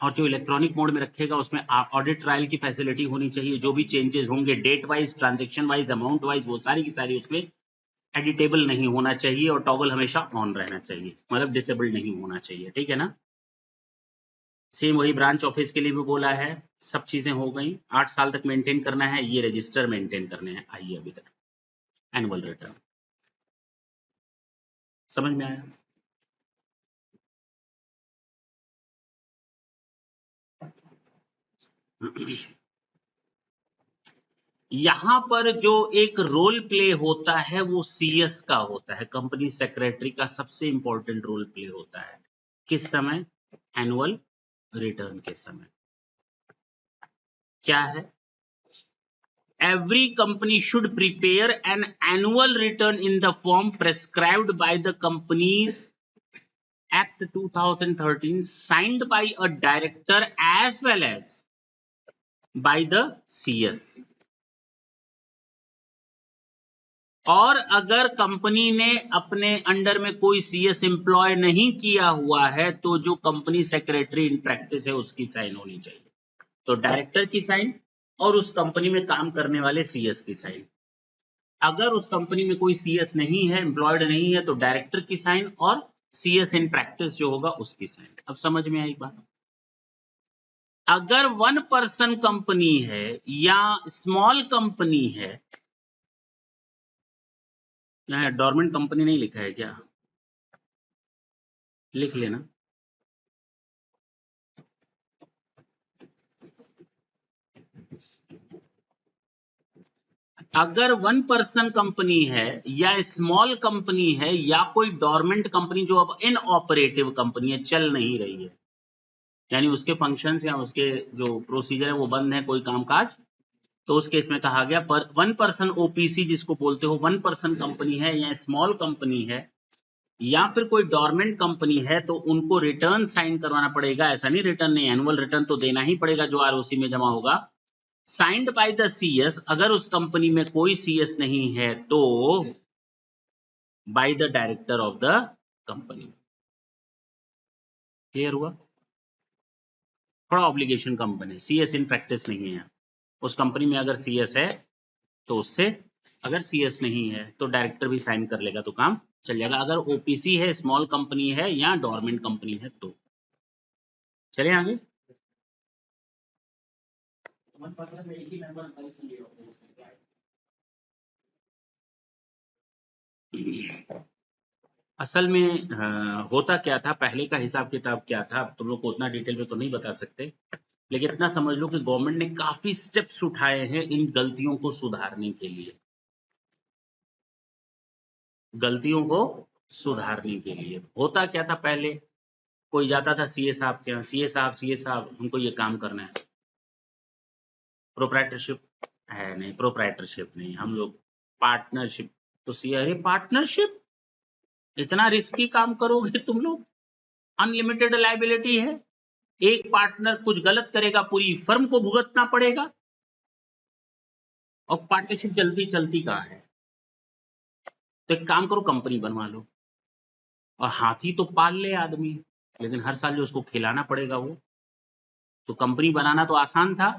Speaker 1: और जो इलेक्ट्रॉनिक मोड में रखेगा उसमें ऑडिट ट्रायल की फैसिलिटी होनी चाहिए। जो भी चेंजेस होंगे date wise, transaction wise, amount wise, वो सारी की सारी उसमें एडिटेबल नहीं होना चाहिए और टॉगल हमेशा ऑन रहना चाहिए, मतलब डिसेबल नहीं होना चाहिए, ठीक है ना? सेम वही ब्रांच ऑफिस के लिए भी बोला है। सब चीजें हो गई। 8 साल तक मेंटेन करना है, ये रजिस्टर मेंटेन करने हैं। आइए अभी तक एनुअल रिटर्न समझ में आया? यहां पर जो एक रोल प्ले होता है वो CS का होता है, कंपनी सेक्रेटरी का सबसे इंपॉर्टेंट रोल प्ले होता है। किस समय? एनुअल रिटर्न के समय। क्या है? Every company should prepare an annual return in the form prescribed by the Companies Act 2013, signed by a director as well as by the CS. और अगर कंपनी ने अपने अंडर में कोई सीएस एम्प्लॉय नहीं किया हुआ है तो जो कंपनी सेक्रेटरी इन प्रैक्टिस है उसकी साइन होनी चाहिए। तो डायरेक्टर की साइन और उस कंपनी में काम करने वाले सीएस की साइन। अगर उस कंपनी में कोई सीएस नहीं है, एम्प्लॉयड नहीं है, तो डायरेक्टर की साइन और सीएस इन प्रैक्टिस जो होगा उसकी साइन। अब समझ में आई बात? अगर 1 पर्सन कंपनी है या स्मॉल कंपनी है, डोरमेंट कंपनी नहीं लिखा है क्या? लिख लेना। अगर 1 पर्सन कंपनी है या स्मॉल कंपनी है या कोई डोरमेंट कंपनी जो अब इनऑपरेटिव कंपनी है, चल नहीं रही है, यानी उसके फंक्शंस या उसके जो प्रोसीजर है वो बंद है, कोई कामकाज, तो उस केस में कहा गया पर 1 पर्सन ओपीसी जिसको बोलते हो, 1 पर्सन कंपनी है या स्मॉल कंपनी है या फिर कोई डोरमेंट कंपनी है तो उनको रिटर्न साइन करवाना पड़ेगा। ऐसा नहीं रिटर्न नहीं, एनुअल रिटर्न तो देना ही पड़ेगा जो आरओसी में जमा होगा, साइंड बाय द सीएस। अगर उस कंपनी में कोई सीएस नहीं है तो by the director of the company. Clear हुआ? थोड़ा ऑब्लिगेशन कम बने, सीएस इन प्रैक्टिस नहीं है। उस कंपनी में अगर सीएस है तो उससे, अगर सीएस नहीं है तो डायरेक्टर भी साइन कर लेगा तो काम चल जाएगा। अगर ओपीसी है, स्मॉल कंपनी है या डोरमेंट कंपनी है तो। चले आगे। असल में होता क्या था, पहले का हिसाब किताब क्या था, तुम लोग को उतना डिटेल में तो नहीं बता सकते, लेकिन इतना समझ लो कि गवर्नमेंट ने काफी स्टेप्स उठाए हैं इन गलतियों को सुधारने के लिए। गलतियों को सुधारने के लिए होता क्या था, पहले कोई जाता था सीए साहब के यहाँ, सीए साहब हमको ये काम करना है। प्रोप्राइटरशिप है नहीं, प्रोप्राइटरशिप नहीं, हम लोग पार्टनरशिप। तो सीए, अरे पार्टनरशिप, इतना रिस्की काम करोगे तुम लोग? अनलिमिटेड लायबिलिटी है, एक पार्टनर कुछ गलत करेगा पूरी फर्म को भुगतना पड़ेगा, और पार्टनरशिप जल्दी चलती कहाँ है? तो एक काम करो, कंपनी बनवा लो, और हाथी तो पाल ले आदमी, लेकिन हर साल जो उसको खिलाना पड़ेगा वो। तो कंपनी बनाना तो आसान था,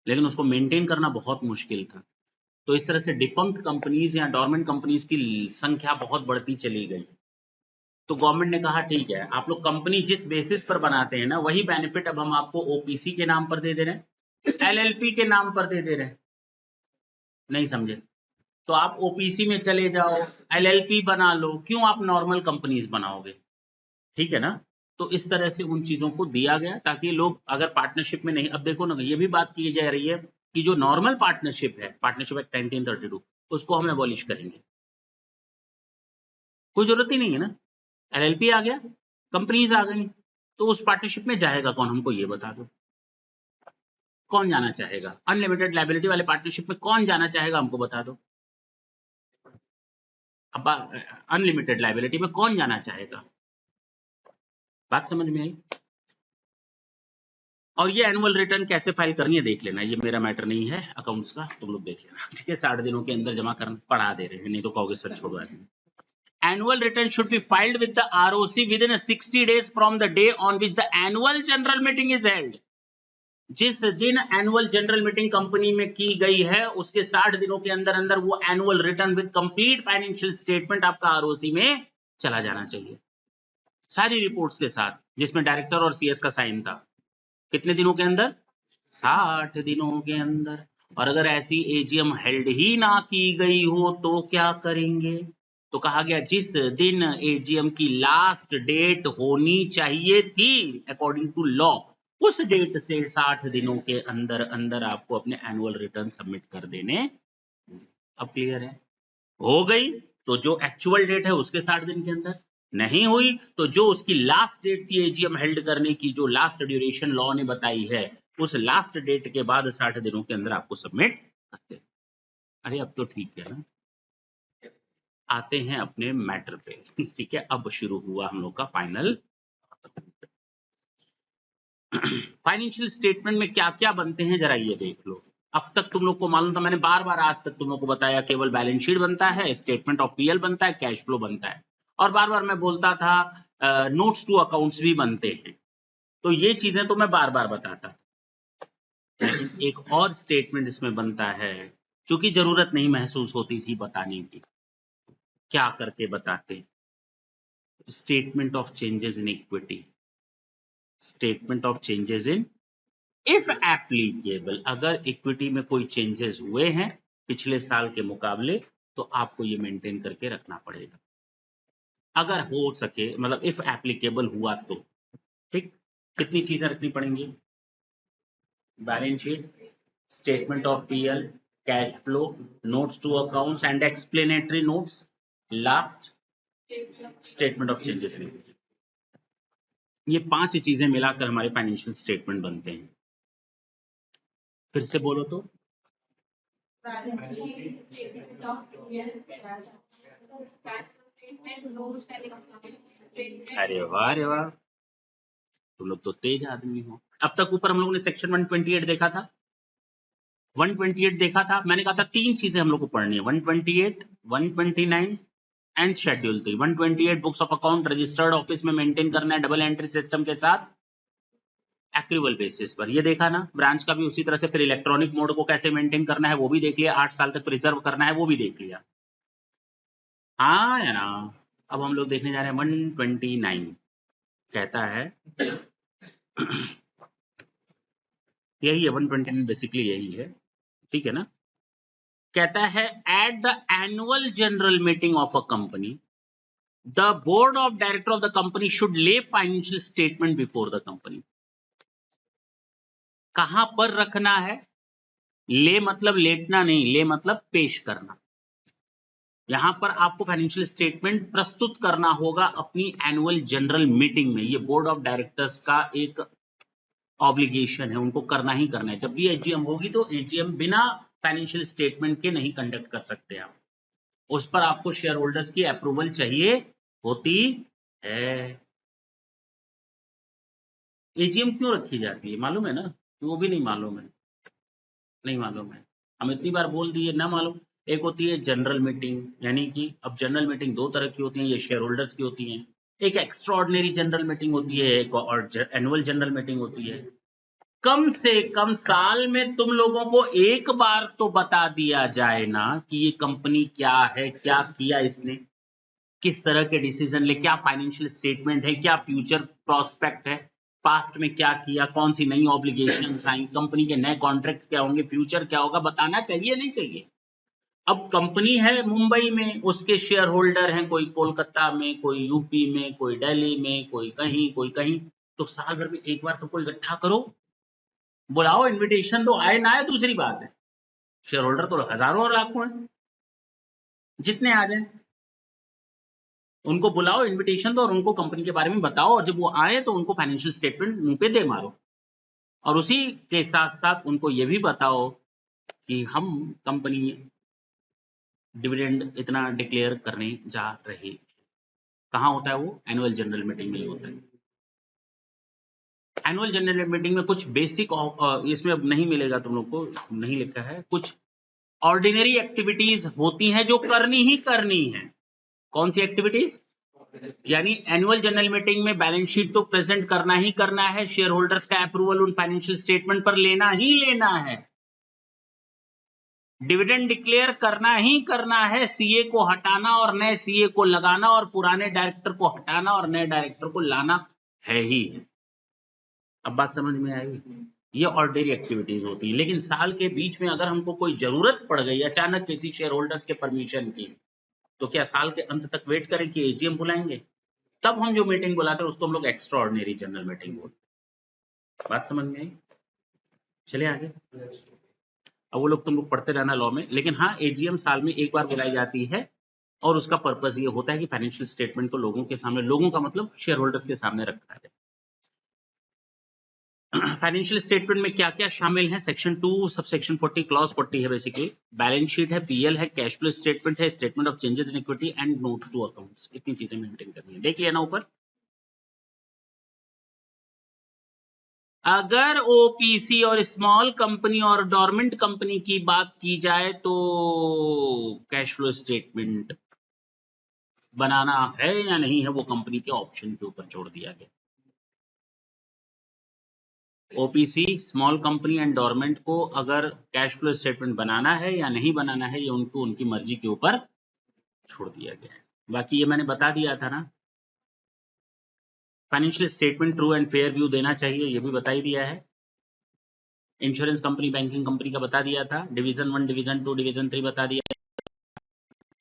Speaker 1: लेकिन उसको मेंटेन करना बहुत मुश्किल था। तो इस तरह से डिपंक्ट कंपनीज या डोरमेंट कंपनीज की संख्या बहुत बढ़ती चली गई। तो गवर्नमेंट ने कहा ठीक है, आप लोग कंपनी जिस बेसिस पर बनाते हैं ना, वही बेनिफिट अब हम आपको ओपीसी के नाम पर दे दे रहे हैं, एलएलपी के नाम पर दे दे रहे हैं। नहीं समझे? तो आप ओपीसी में चले जाओ, एलएलपी बना लो, क्यों आप नॉर्मल कंपनीज बनाओगे? ठीक है ना? तो इस तरह से उन चीजों को दिया गया ताकि लोग अगर पार्टनरशिप में नहीं, अब देखो ना, ये भी बात की जा रही है कि जो नॉर्मल पार्टनरशिप है, पार्टनरशिप एक्ट 1932, उसको हम एबॉलिश करेंगे। कोई जरूरत ही नहीं है ना, एलएलपी आ गया, कंपनीज आ गई, तो उस पार्टनरशिप में जाएगा कौन, हमको ये बता दो। कौन जाना चाहेगा? अनलिमिटेड लायबिलिटी वाले पार्टनरशिप में कौन जाना चाहेगा, हमको बता दो। अब अनलिमिटेड लायबिलिटी में कौन जाना चाहेगा? बात समझ में आई? और ये एनुअल रिटर्न कैसे फाइल करनी है देख लेना, ये मेरा मैटर नहीं है अकाउंट्स का, तुम लोग देख लेना, ठीक है? 60 दिनों के अंदर जमा करना, पढ़ा दे रहे हैं, नहीं तो कहोगे सर छोड़ो। Annual return should be filed with the ROC within 60 days from the day on which the annual general meeting is held. जिस दिन एनुअल जनरल मीटिंग कंपनी में की गई है उसके 60 दिनों के अंदर अंदर वो annual return with complete financial statement आपका आरओसी में चला जाना चाहिए, सारी रिपोर्ट्स के साथ, जिसमें डायरेक्टर और सीएस का साइन था। कितने दिनों के अंदर? 60 दिनों के अंदर। और अगर ऐसी एजीएम हेल्ड ही ना की गई हो तो क्या करेंगे? तो कहा गया जिस दिन एजीएम की लास्ट डेट होनी चाहिए थी अकॉर्डिंग टू लॉ, उस डेट से 60 दिनों के अंदर अंदर आपको अपने एनुअल रिटर्न सबमिट कर देने। अब क्लियर है? हो गई तो जो एक्चुअल डेट है उसके 60 दिन के अंदर, नहीं हुई तो जो उसकी लास्ट डेट थी एजीएम हेल्ड करने की, जो लास्ट ड्यूरेशन लॉ ने बताई है, उस लास्ट डेट के बाद 60 दिनों के अंदर आपको सबमिट करते। अरे अब तो ठीक है ना? आते हैं अपने मैटर पे, ठीक है? अब शुरू हुआ हम लोग का फाइनल। फाइनेंशियल स्टेटमेंट में क्या क्या बनते हैं जरा ये देख लो। अब तक तुम लोग को मालूम था, मैंने बार बार आज तक तुम लोग को बताया, केवल बैलेंस शीट बनता है, स्टेटमेंट ऑफ पीएल बनता है, कैश फ्लो बनता है, और बार बार मैं बोलता था नोट्स टू अकाउंट्स भी बनते हैं। तो ये चीजें तो मैं बार बार बताता, लेकिन एक और स्टेटमेंट इसमें बनता है जो कि जरूरत नहीं महसूस होती थी बताने की। क्या करके बताते? Statement of changes in equity, statement of changes in, if applicable, अगर इक्विटी में कोई चेंजेस हुए हैं पिछले साल के मुकाबले तो आपको ये मेंटेन करके रखना पड़ेगा, अगर हो सके, मतलब इफ एप्लीकेबल हुआ तो। ठीक, कितनी चीजें रखनी पड़ेंगी? Balance sheet, statement of PL, cash flow, notes to accounts and explanatory notes, last statement of changes in equity. ये 5 चीजें मिलाकर हमारे फाइनेंशियल स्टेटमेंट बनते हैं। फिर से बोलो तो। अरे वाह, अरे वाह, तुम लोग तो तेज आदमी हो। अब तक ऊपर हम लोगों ने सेक्शन 128 देखा था, 128 देखा था, मैंने कहा था 3 चीजें हम लोग को पढ़नी है, 128, 129 and schedule 3। 128 books of account registered office में मेंटेन करना है डबल एंट्री सिस्टम के साथ एक्रूवल बेसिस पर, ये देखा ना। ब्रांच का भी उसी तरह से, फिर इलेक्ट्रॉनिक मोड को कैसे मेंटेन करना है वो भी देख लिया, 8 साल तक प्रिजर्व करना है वो भी देख लिया। हाँ या ना? अब हम लोग देखने जा रहे हैं 129, कहता है यही है 129, बेसिकली यही है, ठीक है ना। कहता है at the annual general meeting of a company the board of director of the company should lay financial statement before the company. कहां पर रखना है? ले मतलब लेटना नहीं, ले मतलब पेश करना। यहां पर आपको फाइनेंशियल स्टेटमेंट प्रस्तुत करना होगा अपनी एनुअल जनरल मीटिंग में। ये बोर्ड ऑफ डायरेक्टर्स का एक ऑब्लिगेशन है, उनको करना ही करना है। जब भी एजीएम होगी तो एजीएम बिना फाइनेंशियल स्टेटमेंट के नहीं कंडक्ट कर सकते आप, उस पर आपको शेयर होल्डर्स की अप्रूवल चाहिए होती है। एजीएम क्यों रखी जाती है मालूम है ना? वो भी नहीं मालूम है, नहीं मालूम है, हम इतनी बार बोल दिए ना मालूम। एक होती है जनरल मीटिंग, यानी कि अब जनरल मीटिंग 2 तरह की होती है, ये शेयर होल्डर्स की होती हैं। एक एक्स्ट्राऑर्डिनरी जनरल मीटिंग होती है, एक और एनुअल जनरल मीटिंग होती है। कम से कम साल में तुम लोगों को एक बार तो बता दिया जाए ना कि ये कंपनी क्या है, क्या किया इसने, किस तरह के डिसीजन ले, क्या फाइनेंशियल स्टेटमेंट है, क्या फ्यूचर प्रोस्पेक्ट है, पास्ट में क्या किया, कौन सी नई ऑब्लिगेशन आई, कंपनी के नए कॉन्ट्रैक्ट क्या होंगे, फ्यूचर क्या होगा, बताना चाहिए नहीं चाहिए? अब कंपनी है मुंबई में, उसके शेयर होल्डर हैं कोई कोलकाता में, कोई यूपी में, कोई दिल्ली में, कोई कहीं कोई कहीं, तो साल भर में एक बार सबको इकट्ठा करो, बुलाओ, इनविटेशन दो, आए ना आए दूसरी बात है, शेयर होल्डर तो हजारों और लाखों हैं, जितने आ जाए उनको बुलाओ, इनविटेशन दो और उनको कंपनी के बारे में बताओ, और जब वो आए तो उनको फाइनेंशियल स्टेटमेंट मुंह पे दे मारो, और उसी के साथ साथ उनको ये भी बताओ कि हम कंपनी डिविडेंड इतना डिक्लेयर करने जा रहे। कहाँ होता है वो? एनुअल जनरल मीटिंग में ही होता है। एनुअल जनरल मीटिंग में कुछ बेसिक, इसमें अब नहीं मिलेगा तुम लोग को, नहीं लिखा है, कुछ ऑर्डिनरी एक्टिविटीज होती हैं जो करनी ही करनी है। कौन सी एक्टिविटीज? यानी एनुअल जनरल मीटिंग में बैलेंस शीट तो प्रेजेंट करना ही करना है, शेयर होल्डर्स का अप्रूवल उन फाइनेंशियल स्टेटमेंट पर लेना ही लेना है, डिविडेंड डिक्लेयर करना ही करना है, सीए को हटाना और नए सीए को लगाना, और पुराने डायरेक्टर को हटाना और नए डायरेक्टर को लाना है ही है। अब बात समझ में आई? ये ऑर्डिनरी एक्टिविटीज होती है, लेकिन साल के बीच में अगर हमको कोई जरूरत पड़ गई अचानक किसी शेयर होल्डर्स के परमिशन की, तो क्या साल के अंत तक वेट करें कि एजीएम बुलाएंगे? तब हम जो मीटिंग बुलाते हैं उसको हम लोग एक्स्ट्रा ऑर्डिनरी जनरल मीटिंग बोलते हैं। बात समझ में आई? चलिए आगे। अब वो लोग तुम लोग पढ़ते रहना लॉ में, लेकिन हाँ, एजीएम साल में एक बार बुलाई जाती है, और उसका पर्पस ये होता है कि फाइनेंशियल स्टेटमेंट को लोगों के सामने, लोगों का मतलब शेयर होल्डर्स के सामने रखा जाए। फाइनेंशियल स्टेटमेंट में क्या क्या शामिल है? सेक्शन 2 सबसेक्शन 40 क्लॉज 40 है बेसिकली। बैलेंस शीट है, पीएल है, कैश फ्लो स्टेटमेंट है, statement of changes in equity and note to accounts. इतनी चीजें मेंटेन करनी है, देख लिया ना ऊपर। अगर ओपीसी और स्मॉल कंपनी और डोरमेंट कंपनी की बात की जाए तो कैश फ्लो स्टेटमेंट बनाना है या नहीं है वो कंपनी के ऑप्शन के ऊपर छोड़ दिया गया। OPC, small company and dormant को अगर कैश फ्लो स्टेटमेंट बनाना है या नहीं बनाना है, ये उनको उनकी मर्जी के ऊपर छोड़ दिया गया है। बाकी ये मैंने बता दिया था ना, financial statement true and fair view देना चाहिए, ये भी बता ही दिया है। इंश्योरेंस कंपनी, बैंकिंग कंपनी का बता दिया था। डिवीजन 1, डिवीजन 2, डिवीजन 3 बता दिया।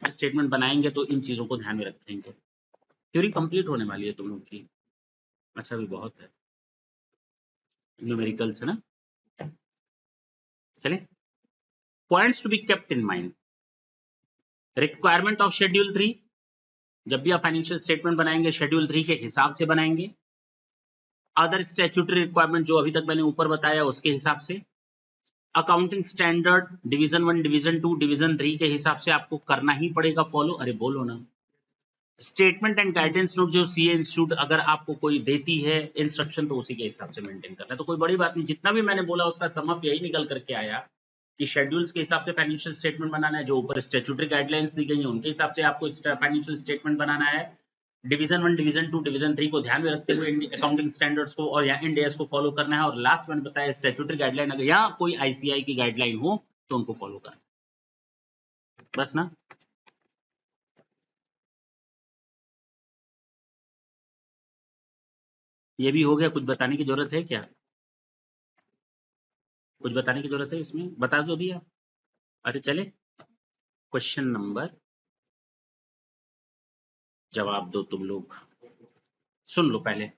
Speaker 1: स्टेटमेंट बनाएंगे तो इन चीजों को ध्यान में रखेंगे। थ्योरी कंप्लीट होने वाली है तुम लोग की। अच्छा, भी बहुत है न्यूमेरिकल्स, है ना। चले, points to be kept in mind. Requirement of schedule 3, जब भी आप फाइनेंशियल स्टेटमेंट बनाएंगे शेड्यूल 3 के हिसाब से बनाएंगे। अदर स्टैट्यूटरी रिक्वायरमेंट जो अभी तक मैंने ऊपर बताया उसके हिसाब से। Accounting standard division 1, division 2, division 3 के हिसाब से आपको करना ही पड़ेगा फॉलो। अरे बोलो ना। स्टेटमेंट एंड गाइडेंस नोट जो सीए इंस्टीट्यूट अगर आपको कोई देती है इंस्ट्रक्शन, तो उसी के हिसाब से मेंटेन करना है। तो कोई बड़ी बात नहीं, जितना भी मैंने बोला उसका समअप यही निकल करके आया कि शेड्यूल्स के हिसाब से फाइनेंशियल स्टेटमेंट बनाना है। जो ऊपर स्टैट्यूटरी गाइडलाइंस दी गई है उनके हिसाब से आपको फाइनेंशियल स्टेटमेंट बनाना है। डिवीजन 1, डिवीजन 2, डिवीजन 3 को ध्यान में रखते हुए अकाउंटिंग स्टैंडर्ड्स को और या इंड एएस को फॉलो करना है। और लास्ट मैंने बताया स्टैट्यूटरी गाइडलाइन अगर या कोई आईसीआई की गाइडलाइन हो तो उनको फॉलो करना, बस ना। ये भी हो गया। कुछ बताने की जरूरत है क्या? कुछ बताने की जरूरत है इसमें? बता दो दिया। अरे चले, क्वेश्चन नंबर, जवाब दो तुम लोग। सुन लो पहले।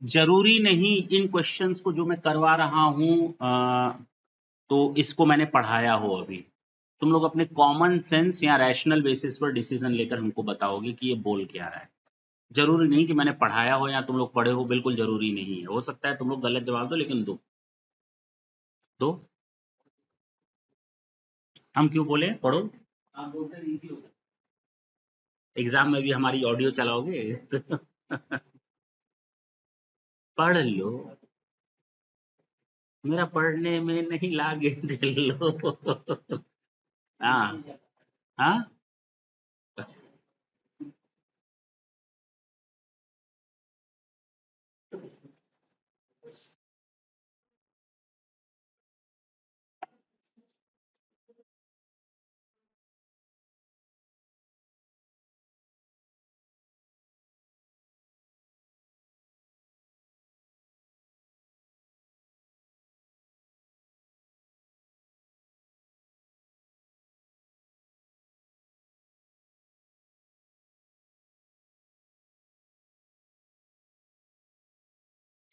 Speaker 1: जरूरी नहीं इन क्वेश्चंस को जो मैं करवा रहा हूं तो इसको मैंने पढ़ाया हो अभी। तुम लोग अपने कॉमन सेंस या रैशनल बेसिस पर डिसीजन लेकर हमको बताओगे कि ये बोल क्या रहा है। जरूरी नहीं कि मैंने पढ़ाया हो या तुम लोग पढ़े हो, बिल्कुल जरूरी नहीं है। हो सकता है तुम लोग गलत जवाब दो, लेकिन दो दो। हम क्यों बोले पढ़ो? आप बोलते हैं इजी होता है। एग्जाम में भी हमारी ऑडियो चलाओगे तो पढ़ लो। मेरा पढ़ने में नहीं लागे दिल लो। हाँ हाँ।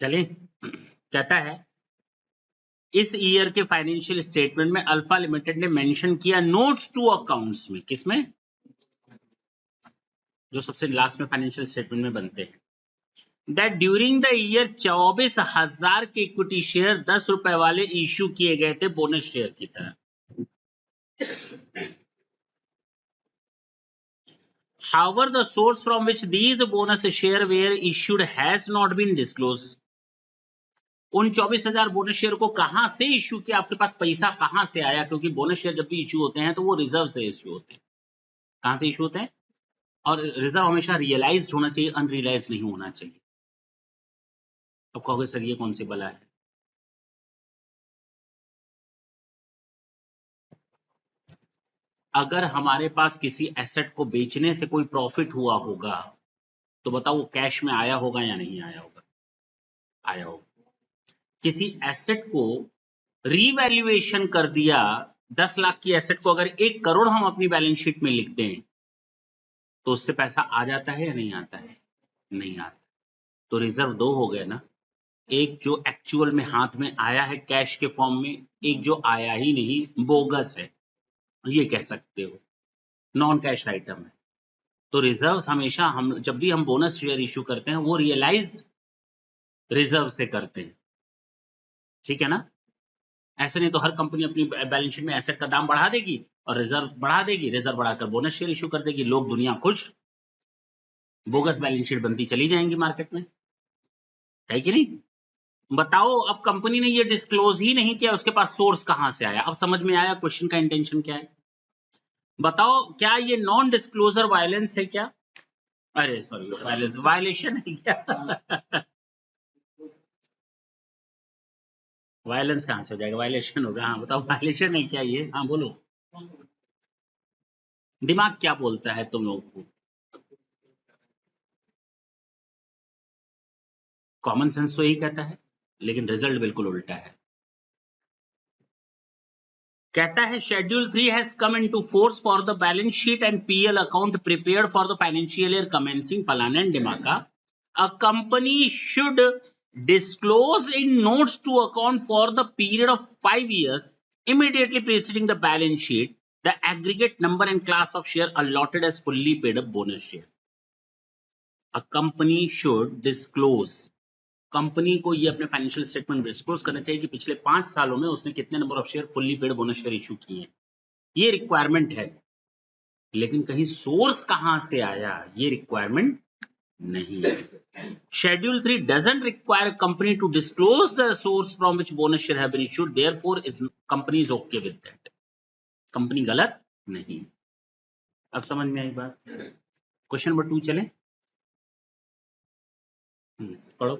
Speaker 1: चलिए, कहता है इस ईयर के फाइनेंशियल स्टेटमेंट में अल्फा लिमिटेड ने मेंशन किया नोट्स टू अकाउंट्स में, किसमें? जो सबसे लास्ट में फाइनेंशियल स्टेटमेंट में बनते हैं, दैट ड्यूरिंग द ईयर 24,000 के इक्विटी शेयर 10 रुपए वाले इश्यू किए गए थे बोनस शेयर की तरह। However, the source from which these bonus share were issued has not been disclosed. उन 24,000 बोनस शेयर को कहां से इश्यू किया, आपके पास पैसा कहां से आया? क्योंकि बोनस शेयर जब भी इश्यू होते हैं तो वो रिजर्व से इश्यू होते हैं। कहां से इश्यू होते हैं? और रिजर्व हमेशा रियलाइज्ड होना चाहिए, अनरियलाइज नहीं होना चाहिए। अब कहोगे सर ये कौन सी बला है? अगर हमारे पास किसी एसेट को बेचने से कोई प्रॉफिट हुआ होगा तो बताओ वो कैश में आया होगा या नहीं आया होगा? आया होगा। किसी एसेट को रीवैल्यूएशन कर दिया, 10 लाख की एसेट को अगर 1 करोड़ हम अपनी बैलेंस शीट में लिख दें तो उससे पैसा आ जाता है या नहीं आता है? नहीं आता। तो रिजर्व 2 हो गए ना, एक जो एक्चुअल में हाथ में आया है कैश के फॉर्म में, एक जो आया ही नहीं, बोगस है, ये कह सकते हो, नॉन कैश आइटम है। तो रिजर्व्स हमेशा हम जब भी हम बोनस शेयर इश्यू करते हैं वो रियलाइज्ड रिजर्व से करते हैं, ठीक है ना। ऐसे नहीं तो हर कंपनी अपनी बैलेंस शीट में एसेट का दाम बढ़ा देगी और रिजर्व बढ़ा देगी, रिजर्व बढ़ाकर बोनस शेयर इश्यू कर देगी, लोग दुनिया खुश, बोगस बैलेंस शीट बनती चली जाएंगी मार्केट में, है कि नहीं? बताओ, अब कंपनी ने ये डिस्क्लोज ही नहीं किया, उसके पास सोर्स कहां से आया? अब समझ में आया क्वेश्चन का इंटेंशन क्या है? बताओ, क्या ये नॉन डिस्क्लोजर वायलेंस है क्या? अरे सॉरी, वायलेंस, वायलेशन है क्या? वायलेंस कहां से हो जाएगा? वायलेशन होगा। हाँ बताओ, वायलेशन है क्या ये? हाँ बोलो। दिमाग क्या बोलता है तुम लोगों को? कॉमन सेंस तो यही कहता है, लेकिन रिजल्ट बिल्कुल उल्टा है। कहता है schedule 3 has come into force for the balance sheet and PL account prepared for the financial year commencing फलाना एंड ढिमाका। A company should disclose in notes to account for the period of 5 years immediately preceding the balance sheet the aggregate number and class of share allotted as fully paid up bonus share. A company should disclose, company को ये अपने financial statement disclose करना चाहिए कि पिछले 5 सालों में उसने कितने number of share fully paid bonus share issue किए हैं। ये रिक्वायरमेंट है, लेकिन कहीं सोर्स कहां से आया ये रिक्वायरमेंट नहीं है। Schedule 3 doesn't require a company to disclose the source from which bonus share have been issued, therefore is company is okay with that. Company गलत नहीं। अब समझ में आई बात? क्वेश्चन नंबर 2 चले। पढ़ो।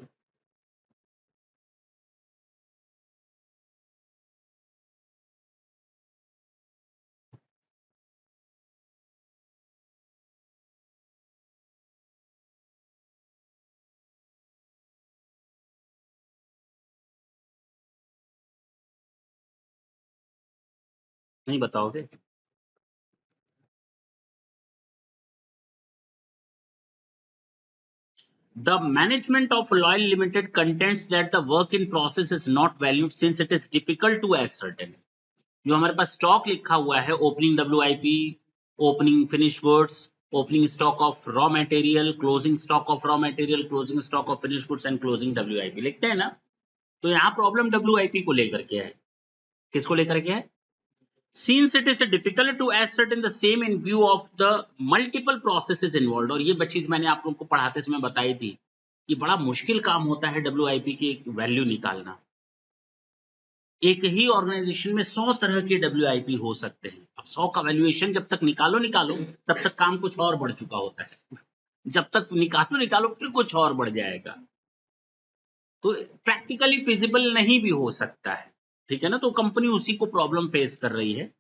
Speaker 1: नहीं बताओगे? The management of Loyal Limited contends that the work in process is not valued since it is difficult to ascertain. जो हमारे पास स्टॉक लिखा हुआ है, opening WIP, opening finish goods, opening stock of raw material, closing stock of raw material, closing stock of finish goods and closing WIP लिखते हैं ना। तो यहाँ प्रॉब्लम WIP को लेकर के है। किसको लेकर के है? Since it is difficult to ascertain the same in view of the multiple processes involved, और ये चीज मैंने आप लोगों को पढ़ाते समय बताई थी कि बड़ा मुश्किल काम होता है WIP की वैल्यू निकालना। एक ही ऑर्गेनाइजेशन में 100 तरह के WIP हो सकते हैं। अब 100 का वैल्यूएशन जब तक निकालो तब तक काम कुछ और बढ़ चुका होता है। जब तक निकालो फिर कुछ और बढ़ जाएगा, तो प्रैक्टिकली फिजिबल नहीं भी हो सकता है। ठीक है ना? तो कंपनी उसी को प्रॉब्लम फेस कर रही है।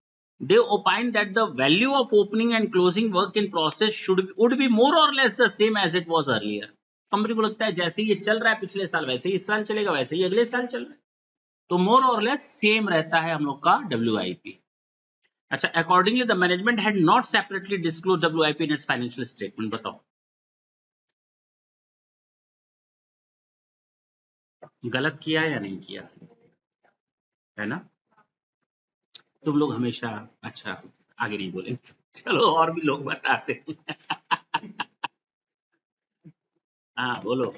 Speaker 1: They opine that the value of opening and closing work in process would be more or less the same as it was earlier. Company को लगता है जैसे ये चल रहा है पिछले साल वैसे ही इस साल चलेगा, वैसे ही अगले साल चल रहा है, तो मोर और लेस सेम रहता है हम लोग का WIP। अच्छा, accordingly the management had not separately disclose WIP in its financial statement. बताओ गलत किया या नहीं किया? है ना? तुम लोग हमेशा अच्छा आगे नहीं बोले, चलो और भी लोग बताते हैं। हाँ बोलो।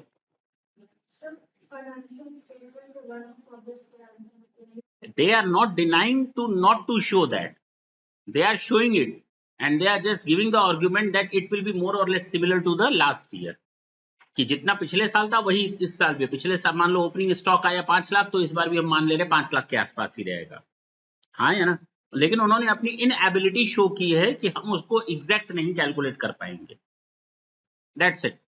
Speaker 1: They are not denying to not to show that. They are showing it, and they are just giving the argument that it will be more or less similar to the last year. कि जितना पिछले साल था वही इस साल भी। पिछले साल मान लो ओपनिंग स्टॉक आया 5 लाख, तो इस बार भी हम मान ले रहे 5 लाख के आसपास ही रहेगा। हाँ या ना? लेकिन उन्होंने अपनी इनएबिलिटी शो की है कि हम उसको एग्जैक्ट नहीं कैलकुलेट कर पाएंगे। That's it.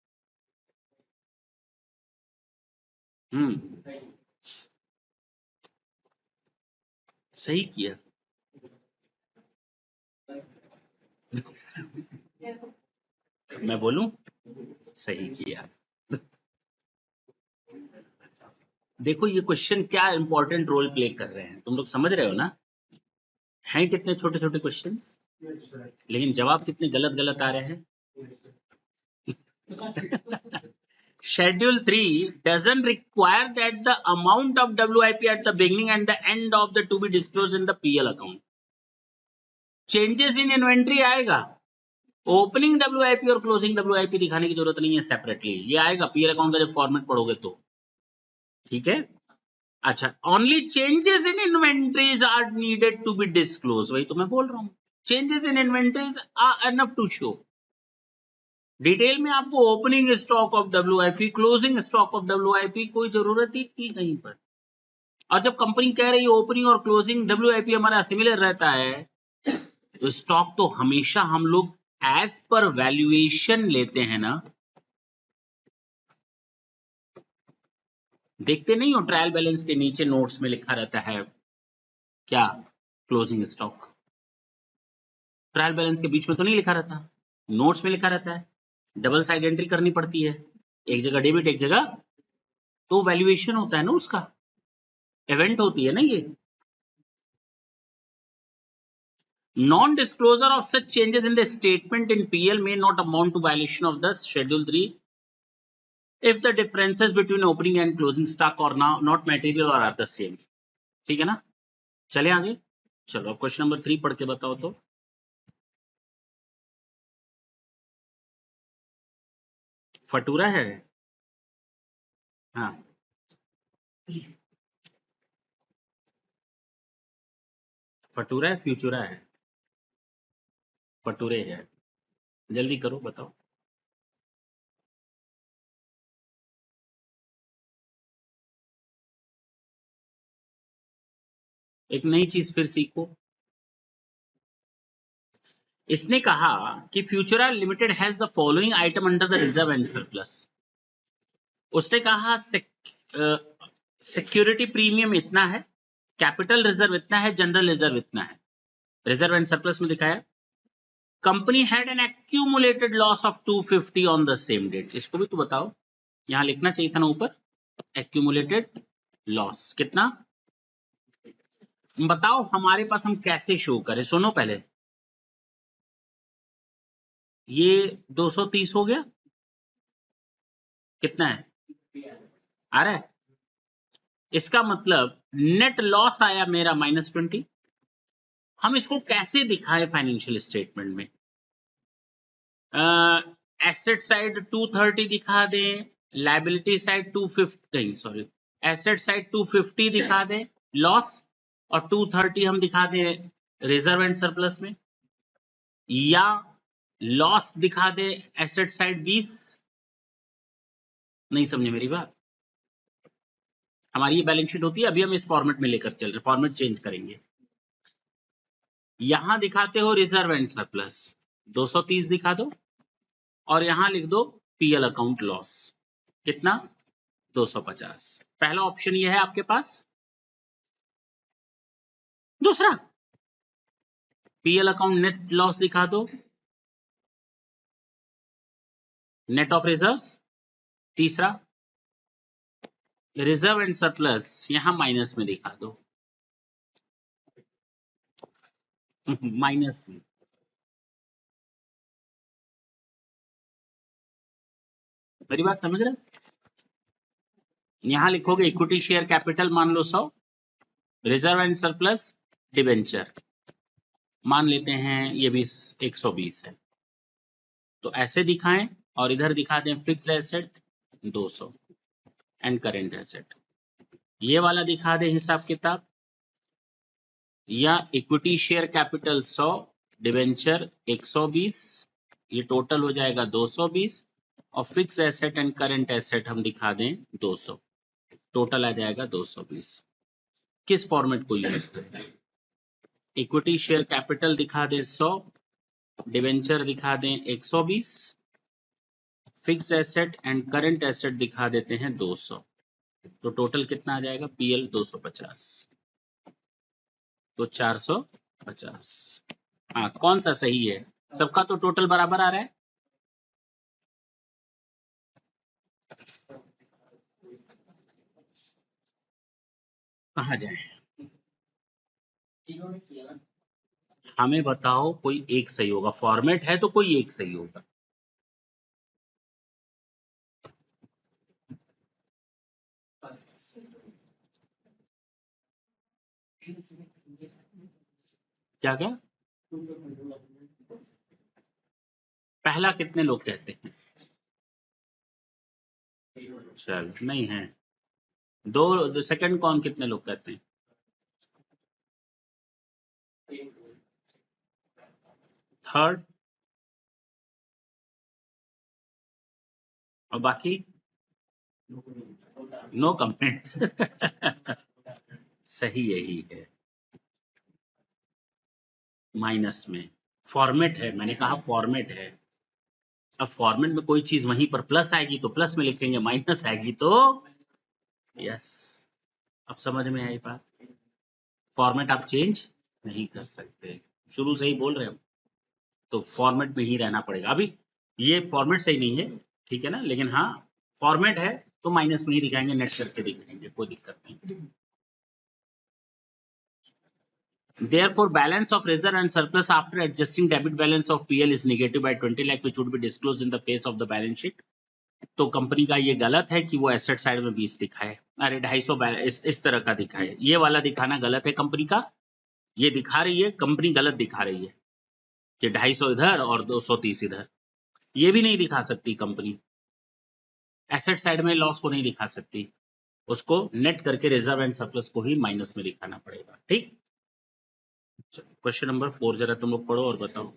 Speaker 1: सही किया। मैं बोलूं? सही किया। देखो ये क्वेश्चन क्या इंपॉर्टेंट रोल प्ले कर रहे हैं, तुम लोग समझ रहे हो ना? हैं कितने छोटे छोटे क्वेश्चंस, लेकिन जवाब कितने गलत गलत आ रहे हैं। Schedule 3 doesn't require that the amount of WIP at the beginning and the end of the to be disclosed in the PL account. Changes in inventory आएगा, ओपनिंग WIP और क्लोजिंग WIP दिखाने की जरूरत नहीं है सेपरेटली, ये आएगा PL account का जब फॉर्मेट पढ़ोगे तो। ठीक है? अच्छा, only changes in inventories are needed to be disclose. वही तो मैं बोल रहा हूँ, changes in inventories are enough to show. Detail में आपको opening stock of WIP, closing stock of WIP कोई जरूरत ही नहीं कहीं पर। और जब कंपनी कह रही है ओपनिंग और क्लोजिंग WIP हमारा सिमिलर रहता है, तो स्टॉक तो हमेशा हम लोग एज पर वैल्यूएशन लेते हैं ना। देखते नहीं हो ट्रायल बैलेंस के नीचे नोट्स में लिखा रहता है क्या? Closing stock. ट्रायल बैलेंस के बीच में तो नहीं लिखा रहता, नोट्स में लिखा रहता है। डबल साइड एंट्री करनी पड़ती है, एक जगह डेबिट एक जगह, तो वैल्यूएशन होता है ना, उसका इवेंट होती है ना ये। Non disclosure of such changes in the statement in PL may not amount to violation of the Schedule 3 if the differences between opening and closing stock or now not material or are the same। ठीक है ना? चले आगे। चलो अब question number 3 पढ़ के बताओ तो। फटूरा है? हाँ, फटूरा है फ्यूचुरा है? फटूरे है। जल्दी करो बताओ। एक नई चीज फिर सीखो। इसने कहा कि Futura limited has the following item under the reserve and surplus. उसने कहा सिक्योरिटी प्रीमियम इतना है, कैपिटल रिजर्व इतना है, जनरल रिजर्व इतना है। रिजर्व एंड सरप्लस में दिखाया company had an accumulated loss of 250 on the same date. इसको भी तो बताओ, यहां लिखना चाहिए था ना ऊपर, एक्यूमुलेटेड लॉस कितना। बताओ हमारे पास हम कैसे शो करें। सुनो पहले, ये 230 हो गया, कितना है आ रहा है? इसका मतलब नेट लॉस आया मेरा -20। हम इसको कैसे दिखाएं फाइनेंशियल स्टेटमेंट में? एसेट साइड 230 दिखा दें, लायबिलिटी साइड 250, नहीं सॉरी, एसेट साइड 250 दिखा दें लॉस, और 230 हम दिखा दें रिजर्व एंड सरप्लस में, या लॉस दिखा दे एसेट साइड 20। नहीं समझे मेरी बात? हमारी ये बैलेंस शीट होती है, अभी हम इस फॉर्मेट में लेकर चल रहे, फॉर्मेट चेंज करेंगे। यहां दिखाते हो रिजर्व एंड सरप्लस 230 दिखा दो, और यहां लिख दो PL अकाउंट लॉस कितना 250। पहला ऑप्शन ये है आपके पास। दूसरा PL अकाउंट नेट लॉस दिखा दो, नेट ऑफ रिजर्व्स। तीसरा रिजर्व एंड सरप्लस यहां माइनस में दिखा दो माइनस में। मेरी बात समझ रहे? यहां लिखोगे इक्विटी शेयर कैपिटल मान लो 100, रिजर्व एंड सरप्लस डिवेंचर मान लेते हैं ये भी 120 है, तो ऐसे दिखाएं। और इधर दिखा दें fix asset 200 and current asset, ये वाला दिखा दें हिसाब किताब, या इक्विटी शेयर कैपिटल 100, डिवेंचर 120, ये टोटल हो जाएगा 220, और fix asset and current asset हम दिखा दें 200, टोटल आ जाएगा 220। किस फॉर्मेट को यूज करें? इक्विटी शेयर कैपिटल दिखा दें 100, डिवेंचर दिखा दें 120, fix asset and current asset दिखा देते हैं 200, तो टोटल कितना आ जाएगा PL 250, तो 450। हाँ, कौन सा सही है? सबका तो टोटल बराबर आ रहा है। कहाँ जाए? हमें बताओ कोई एक सही होगा, फॉर्मेट है तो कोई एक सही होगा। क्या क्या? पहला कितने लोग कहते हैं? चल नहीं है। दो सेकंड कौन कितने लोग कहते हैं? थर्ड और बाकी नो कमेंट्स। सही यही है, माइनस में फॉर्मेट है, मैंने कहा फॉर्मेट है। अब फॉर्मेट में कोई चीज वहीं पर प्लस आएगी तो प्लस में लिखेंगे, माइनस आएगी तो यस। अब समझ में आई बात, फॉर्मेट आप चेंज नहीं कर सकते, शुरू से ही बोल रहे हम, तो फॉर्मेट में ही रहना पड़ेगा। अभी ये फॉर्मेट सही नहीं है, ठीक है ना, लेकिन हाँ फॉर्मेट है तो माइनस में ही दिखाएंगे, नेट करके दिखाएंगे, कोई दिक्कत नहीं। Therefore, balance of reserve and surplus after adjusting debit balance of PL is negative by 20 lakh, which would be disclosed in the face of the balance sheet. तो कंपनी का ये गलत है कि वो एसेट साइड में 20 दिखाए, अरे 250 इस तरह का दिखाए, ये वाला दिखाना गलत है कंपनी का। ये दिखा रही है कंपनी, गलत दिखा रही है कि 250 इधर और 230 इधर, ये भी नहीं दिखा सकती कंपनी, एसेट साइड में लॉस को नहीं दिखा सकती, उसको नेट करके रिजर्व एंड सरप्लस को ही माइनस में दिखाना पड़ेगा। ठीक, क्वेश्चन नंबर 4 जरा तुम लोग पढ़ो और बताओ।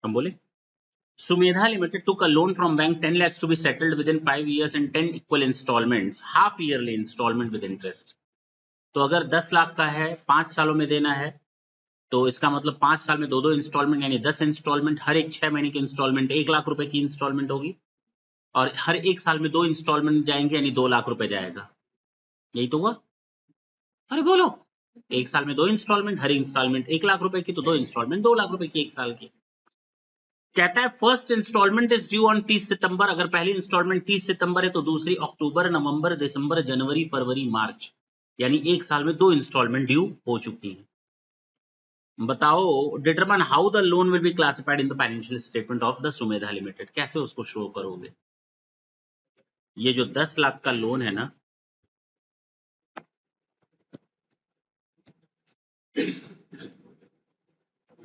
Speaker 1: हम बोले Sumedha Limited took a loan from bank 10 lakhs to be settled within 5 years in 10 equal installments, half yearly installment with interest. तो अगर 10 लाख का है, 5 सालों में देना है, तो इसका मतलब 5 साल में 2-2 इंस्टॉलमेंट, यानी 10 इंस्टॉलमेंट, हर एक 6 महीने की इंस्टॉलमेंट 1 लाख रुपए की इंस्टॉलमेंट होगी, और हर एक साल में 2 इंस्टॉलमेंट जाएंगे, यानी 2 लाख रुपए जाएगा। यही तो हुआ, अरे बोलो, एक साल में 2 इंस्टॉलमेंट, हर इंस्टॉलमेंट 1 लाख रुपए की, तो 2 इंस्टॉलमेंट 2 लाख रुपए की एक साल की। कहता है first instalment is due on 30 सितंबर, अगर पहली इंस्टॉलमेंट 30 सितंबर है तो दूसरी अक्टूबर, नवंबर, दिसंबर, जनवरी, फरवरी, मार्च, यानी एक साल में 2 इंस्टॉलमेंट ड्यू हो चुकी हैं। बताओ, determine how the loan will be classified in the financial statement of the Sumedha limited, कैसे उसको शो करोगे? ये जो 10 लाख का लोन है ना,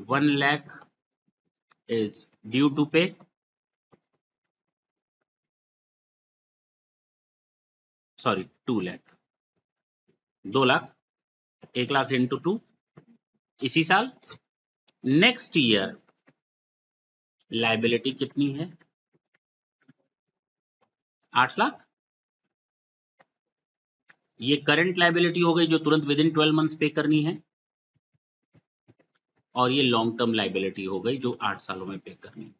Speaker 1: $1 lakh is due to pay, sorry 2 lakh, 2 lakh, 1 lakh into 2 इसी साल। नेक्स्ट ईयर लायबिलिटी कितनी है? 8 लाख। ये करंट लायबिलिटी हो गई जो तुरंत विद इन 12 मंथ्स पे करनी है, और ये लॉन्ग टर्म लायबिलिटी हो गई जो 8 सालों में पे करनी है।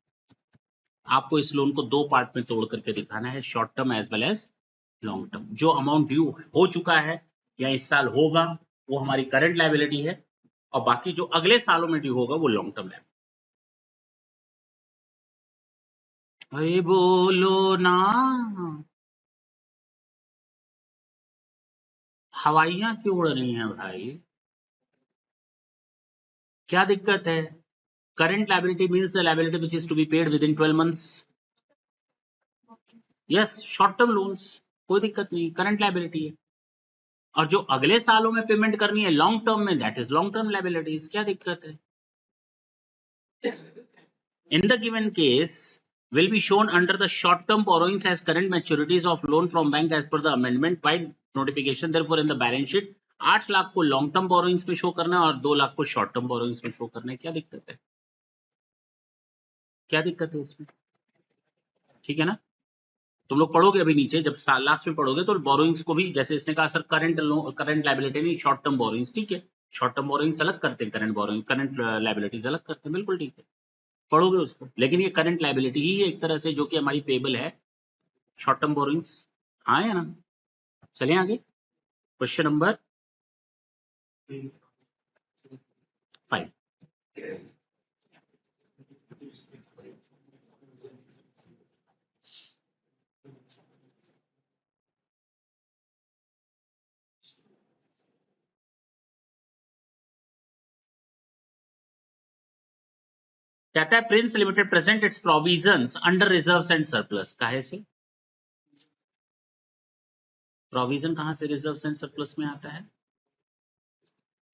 Speaker 1: आपको इस लोन को 2 पार्ट में तोड़ करके दिखाना है, short term as well as long term. जो अमाउंट ड्यू हो चुका है या इस साल होगा वो हमारी करंट लायबिलिटी है, और बाकी जो अगले सालों में ड्यू होगा वो लॉन्ग टर्म लायबिलिटी। अरे बोलो ना, हवाइयां क्यों उड़ रही हैं भाई, क्या दिक्कत है? Current liability means the liability which is to be paid within 12 months. Yes, short term loans, कोई दिक्कत नहीं, करंट लायबिलिटी है, और जो अगले सालों में पेमेंट करनी है लॉन्ग टर्म में, that is long term liabilities, क्या दिक्कत है? In the given case will be shown under the short term borrowings as current maturities of loan from bank as per the amendment by notification, therefore in the balance sheet 8 lakh को long term borrowings में show करना है और 2 लाख को short term borrowings में show करना है, क्या दिक्कत है? क्या दिक्कत है इसमें? ठीक है ना, तुम लोग पढ़ोगे अभी नीचे, जब लास्ट में पढ़ोगे तो बोरोइंग्स को भी, जैसे इसने कहा सर करंट लायबिलिटी नहीं शॉर्ट टर्म बोरोइंग्स, ठीक है, शॉर्ट टर्म बोरोइंग्स अलग करते हैं, करंट बोरोइंग, करंट लायबिलिटीज अलग करते हैं, बिल्कुल ठीक है, पढ़ोगे उसको। लेकिन ये करंट लायबिलिटी ही है एक तरह से, जो कि हमारी पेबल है, शॉर्ट टर्म बोरोइंग्स। हाँ या ना? चलिए आगे, क्वेश्चन नंबर 5। कहता है Prince limited present it's provisions under reserves and surplus, काहे से प्रोविजन, कहां से रिजर्व्स एंड सरप्लस में आता है?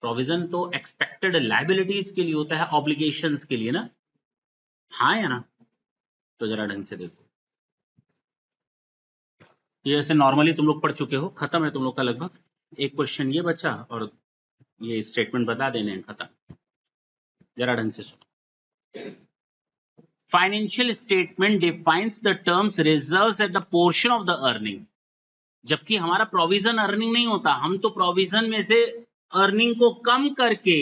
Speaker 1: प्रोविजन तो एक्सपेक्टेड लायबिलिटीज के लिए होता है, ऑब्लिगेशंस के लिए ना, हाँ या ना? तो जरा ढंग से देखो, ये ऐसे नॉर्मली तुम लोग पढ़ चुके हो, खत्म है तुम लोग का लगभग, एक क्वेश्चन ये बचा और ये स्टेटमेंट बता देने हैं, खत्म। जरा ढंग से सुनो, financial statement defines the terms reserves at the portion of the earning, जबकि हमारा प्रोविजन अर्निंग नहीं होता, हम तो प्रोविजन में से अर्निंग को कम करके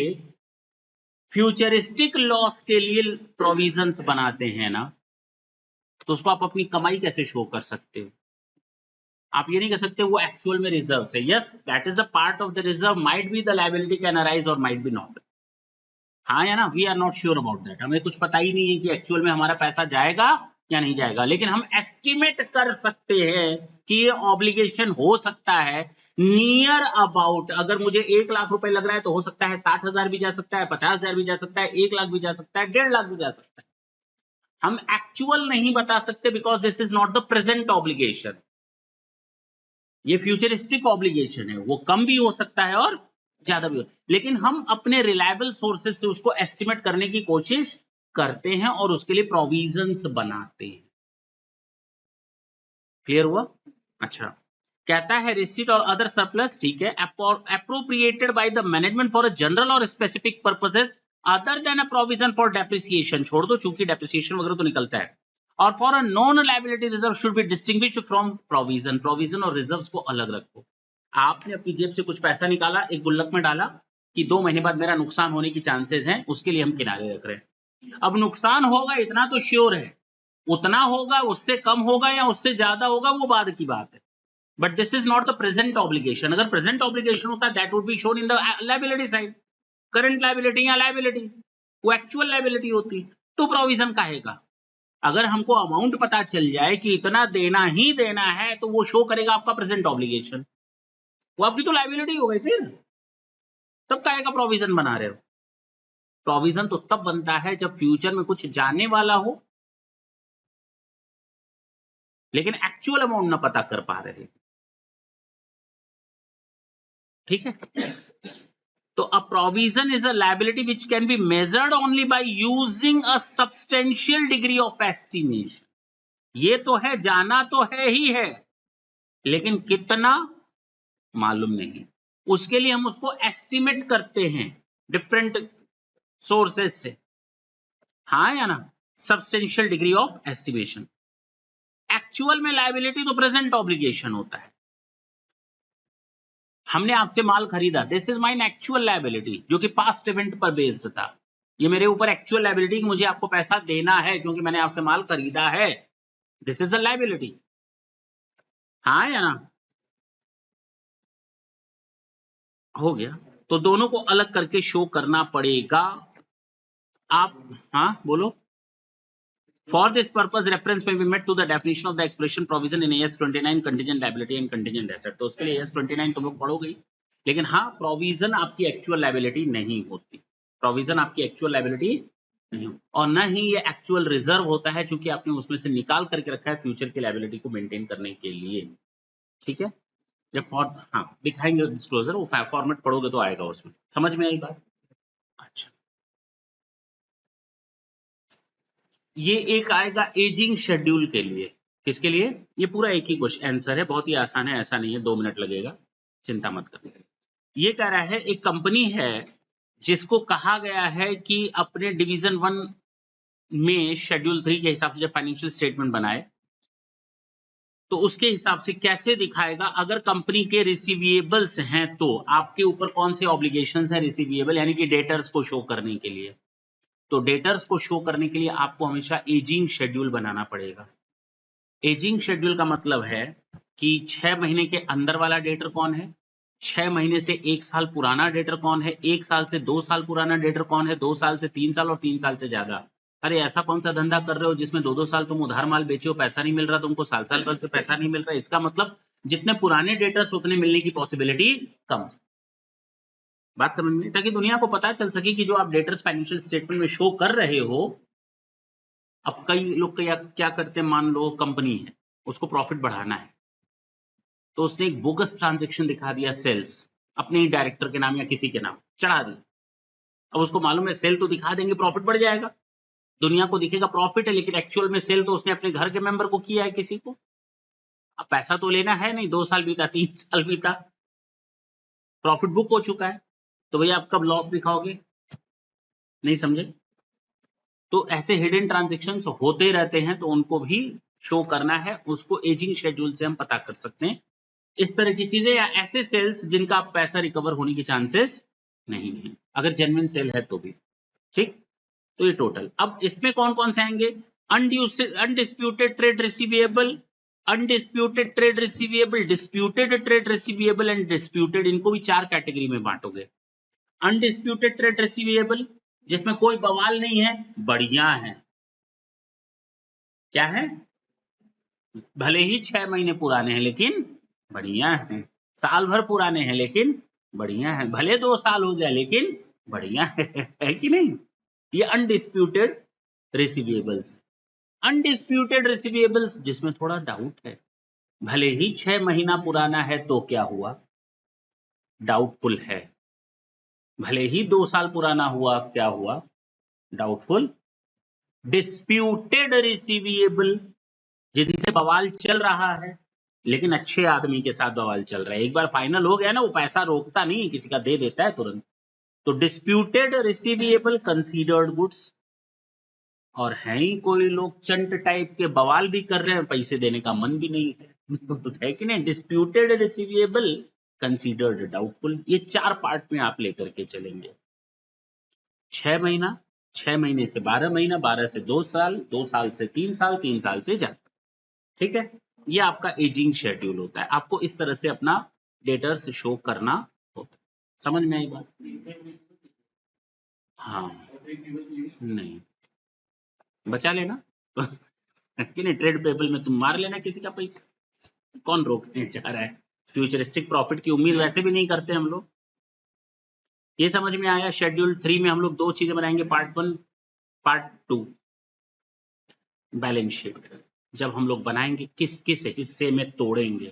Speaker 1: फ्यूचरिस्टिक लॉस के लिए प्रोविजंस बनाते हैं ना, तो उसको आप अपनी कमाई कैसे शो कर सकते हो? आप ये नहीं कह सकते वो एक्चुअल में रिजर्व है। Yes, that is the part of the reserve, might be the liability can arise और माइट बी नॉट, हाँ या ना? We are not sure about that, हमें कुछ पता ही नहीं है कि एक्चुअल में हमारा पैसा जाएगा या नहीं जाएगा, लेकिन हम एस्टिमेट कर सकते हैं कि ये ऑब्लिगेशन हो सकता है नियर अबाउट, अगर मुझे 1 लाख रुपए लग रहा है तो हो सकता है 60,000 भी जा सकता है, 50,000 भी जा सकता है, 1 लाख भी जा सकता है, 1.5 लाख भी जा सकता है। हम एक्चुअल नहीं बता सकते because this is not the present obligation, ये फ्यूचरिस्टिक ऑब्लिगेशन है, वो कम भी हो सकता है और ज्यादा भी हो, लेकिन हम अपने रिलायबल सोर्सेज से उसको एस्टिमेट करने की कोशिश करते हैं और उसके लिए प्रोविजंस बनाते हैं। क्लियर हुआ? अच्छा, कहता है रिसीट और अदर सरप्लस, ठीक है, appropriated by the management for a general or specific purposes other than a provision for depreciation, छोड़ दो चूंकि डेप्रिसिएशन वगैरह तो निकलता है, or for a known liability reserve should be distinguished from provision, provision और रिजर्व्स को अलग रखो। आपने अपनी जेब से कुछ पैसा निकाला, एक गुल्लक में डाला कि 2 महीने बाद मेरा नुकसान होने की चांसेस हैं, उसके लिए हम किनारे रख रहे हैं। अब नुकसान होगा इतना तो श्योर है, उतना होगा, उससे कम होगा या उससे ज्यादा होगा वो बाद की बात है, but this is not the present obligation. अगर प्रेजेंट ऑब्लिगेशन होता that would be shown in the liability side, current liability या लायबिलिटी, वो एक्चुअल लायबिलिटी होती, तो प्रोविजन काहेगा? अगर हमको अमाउंट पता चल जाए कि इतना देना ही देना है तो वो शो करेगा आपका प्रेजेंट ऑब्लिगेशन, वो आपकी तो लायबिलिटी हो गई, फिर तब काहे का प्रोविजन बना रहे हो? प्रोविजन तो तब बनता है जब फ्यूचर में कुछ जाने वाला हो लेकिन एक्चुअल अमाउंट ना पता कर पा रहे, ठीक है? तो a provision is a liability which can be measured only by using a substantial degree of estimation, ये तो है, जाना तो है ही है, लेकिन कितना मालूम नहीं, उसके लिए हम उसको एस्टिमेट करते हैं डिफरेंट सोर्सेस से, हाँ या ना? Substantial degree of estimation. Actual में लायबिलिटी तो प्रेजेंट ऑब्लिगेशन होता है, हमने आपसे माल खरीदा, this is mine actual liability, जो कि पास्ट इवेंट पर बेस्ड था, ये मेरे ऊपर एक्चुअल लायबिलिटी कि मुझे आपको पैसा देना है क्योंकि मैंने आपसे माल खरीदा है, दिस इज द लायबिलिटी, हाँ या ना? हो गया, तो दोनों को अलग करके शो करना पड़ेगा। आप हाँ बोलो। For this purpose, reference may be made to the definition of the expression provision in AS 29 contingent liability and contingent asset, तो उसके लिए AS 29 तुम लोग पढ़ोगे, लेकिन हाँ प्रोविजन आपकी एक्चुअल लायबिलिटी नहीं होती, प्रोविजन आपकी एक्चुअल लायबिलिटी नहीं, और न ही ये एक्चुअल रिजर्व होता है, चूंकि आपने उसमें से निकाल करके रखा है फ्यूचर की लायबिलिटी को मेंटेन करने के लिए, ठीक है? जब हाँ दिखाएंगे डिस्क्लोजर, वो फॉर्मेट पढ़ोगे तो आएगा, उसमें समझ में आई बात? अच्छा, ये एक आएगा एजिंग शेड्यूल के लिए, किसके लिए? ये पूरा एक ही क्वेश्चन आंसर है, बहुत ही आसान है, ऐसा नहीं है 2 मिनट लगेगा, चिंता मत कर। ये कह रहा है एक कंपनी है जिसको कहा गया है कि अपने डिवीजन 1 में शेड्यूल 3 के हिसाब से जब फाइनेंशियल स्टेटमेंट बनाए तो उसके हिसाब से कैसे दिखाएगा, अगर कंपनी के रिसीविएबल्स हैं तो आपके ऊपर कौन से ऑब्लिगेशंस हैं रिसीविएबल यानी कि डेटर्स को शो करने के लिए, तो डेटर्स को शो करने के लिए आपको हमेशा एजिंग शेड्यूल बनाना पड़ेगा। एजिंग शेड्यूल का मतलब है कि 6 महीने के अंदर वाला डेटर कौन है, 6 महीने से 1 साल पुराना डेटर कौन है, 1 साल से 2 साल पुराना डेटर कौन है, 2 साल से 3 साल और 3 साल से ज्यादा। अरे ऐसा कौन सा धंधा कर रहे हो जिसमें 2-2 साल तुम उधार माल बेचे हो, पैसा नहीं मिल रहा तुमको, साल भर से पैसा नहीं मिल रहा, इसका मतलब जितने पुराने डेटर्स उतने मिलने की पॉसिबिलिटी कम। बात समझ में, ताकि दुनिया को पता चल सके कि जो आप डेटर्स फाइनेंशियल स्टेटमेंट में शो कर रहे हो, अब कई लोग क्या करते हैं, मान लो कंपनी है उसको प्रॉफिट बढ़ाना है तो उसने एक बोगस ट्रांजैक्शन दिखा दिया सेल्स अपने ही डायरेक्टर के नाम या किसी के नाम, चढ़ा दी। अब उसको मालूम है सेल तो दिखा देंगे, प्रॉफिट बढ़ जाएगा, दुनिया को दिखेगा प्रॉफिट है, लेकिन एक्चुअल में सेल तो उसने अपने घर के मेंबर को किया है किसी को। अब पैसा तो लेना है नहीं, 2 साल बीता, 3 साल बीता, प्रॉफिट बुक हो चुका है, तो भैया आप कब लॉस दिखाओगे? नहीं समझे? तो ऐसे हिडन ट्रांजैक्शंस होते रहते हैं, तो उनको भी शो करना है, उसको एजिंग शेड्यूल से हम पता कर सकते हैं। इस तरह की चीजें, या ऐसे सेल्स जिनका पैसा रिकवर होने के चांसेस नहीं है, अगर जेन्युइन सेल है तो भी। ठीक, तो ये टोटल। अब इसमें कौन कौन से आएंगे? Undisputed trade receivable, undisputed trade receivable, disputed trade receivable and disputed, इनको भी 4 कैटेगरी में बांटोगे। अनडिस्प्यूटेड ट्रेड रिसीवेबल, जिसमें कोई बवाल नहीं है, बढ़िया है, क्या है? भले ही 6 महीने पुराने हैं लेकिन बढ़िया है, साल भर पुराने हैं लेकिन बढ़िया है, भले 2 साल हो गया लेकिन बढ़िया है कि नहीं? ये अनडिस्प्यूटेड रिसीवेबल्स। अनडिस्प्यूटेड रिसीवेबल्स जिसमें थोड़ा डाउट है, भले ही 6 महीना पुराना है तो क्या हुआ, डाउटफुल है, भले ही 2 साल पुराना हुआ क्या हुआ, डाउटफुल। डिस्प्यूटेड रिसीवेबल, जिनसे बवाल चल रहा है, लेकिन अच्छे आदमी के साथ बवाल चल रहा है, एक बार फाइनल हो गया ना, वो पैसा रोकता नहीं, किसी का दे देता है तुरंत। तो डिस्प्यूटेड रिसीवेबल कंसीडर्ड गुड्स, और हैं ही कोई लोग चंट टाइप के, बवाल भी कर रहे हैं, पैसे देने का मन भी नहीं है है कि नहीं? Disputed receivable considered doubtful. ये 4 पार्ट में आप लेकर के चलेंगे। 6 महीना, 6 महीने से 12 महीना, 12 से 2 साल, 2 साल से 3 साल, 3 साल से ज्यादा। ठीक है, ये आपका एजिंग शेड्यूल होता है, आपको इस तरह से अपना डेटर्स शो करना होता है। समझ में आई बात? हाँ, नहीं बचा लेना कि नहीं, ट्रेड पेबल में तुम मार लेना किसी का पैसा, कौन रोकने जा रहा है? फ्यूचरिस्टिक प्रॉफिट की उम्मीद वैसे भी नहीं करते हम लोग। ये समझ में आया? शेड्यूल 3 में हम लोग 2 चीजें बनाएंगे, पार्ट 1, पार्ट 2। बैलेंस शीट जब हम लोग बनाएंगे, किस किस हिस्से में तोड़ेंगे,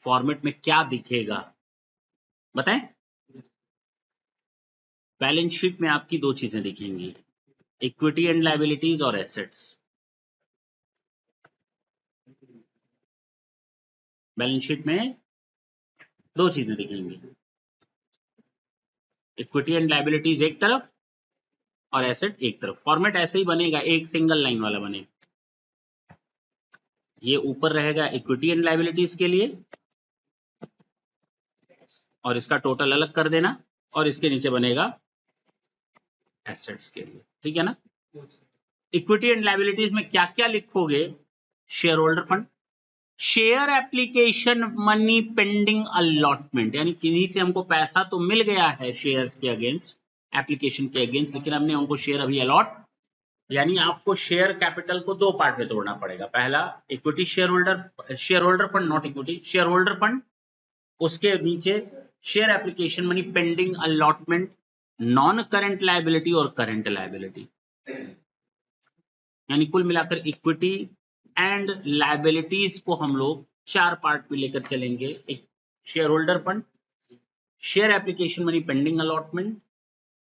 Speaker 1: फॉर्मेट में क्या दिखेगा, बताएं? बैलेंस शीट में आपकी 2 चीजें दिखेंगी, इक्विटी एंड लायबिलिटीज और एसेट्स। बैलेंस शीट में 2 चीजें दिखेंगी, इक्विटी एंड लायबिलिटीज एक तरफ और एसेट एक तरफ। फॉर्मेट ऐसे ही बनेगा, एक सिंगल लाइन वाला बनेगा। ये ऊपर रहेगा इक्विटी एंड लायबिलिटीज के लिए, और इसका टोटल अलग कर देना, और इसके नीचे बनेगा एसेट्स के लिए। ठीक है ना? इक्विटी एंड लायबिलिटीज में क्या क्या लिखोगे? Share holder fund, share application money pending allotment, यानी किन्हीं से हमको पैसा तो मिल गया है शेयर्स के अगेंस्ट, एप्लीकेशन के अगेंस्ट, लेकिन हमने उनको शेयर अभी अलॉट, यानी आपको शेयर कैपिटल को 2 पार्ट में तोड़ना पड़ेगा। पहला equity share holder fund, not equity, share holder fund, उसके नीचे share application money pending allotment, non current liability और करंट लायबिलिटी। यानी कुल मिलाकर इक्विटी एंड लायबिलिटीज को हम लोग 4 पार्ट में लेकर चलेंगे। एक share holder fund, share application money pending allotment,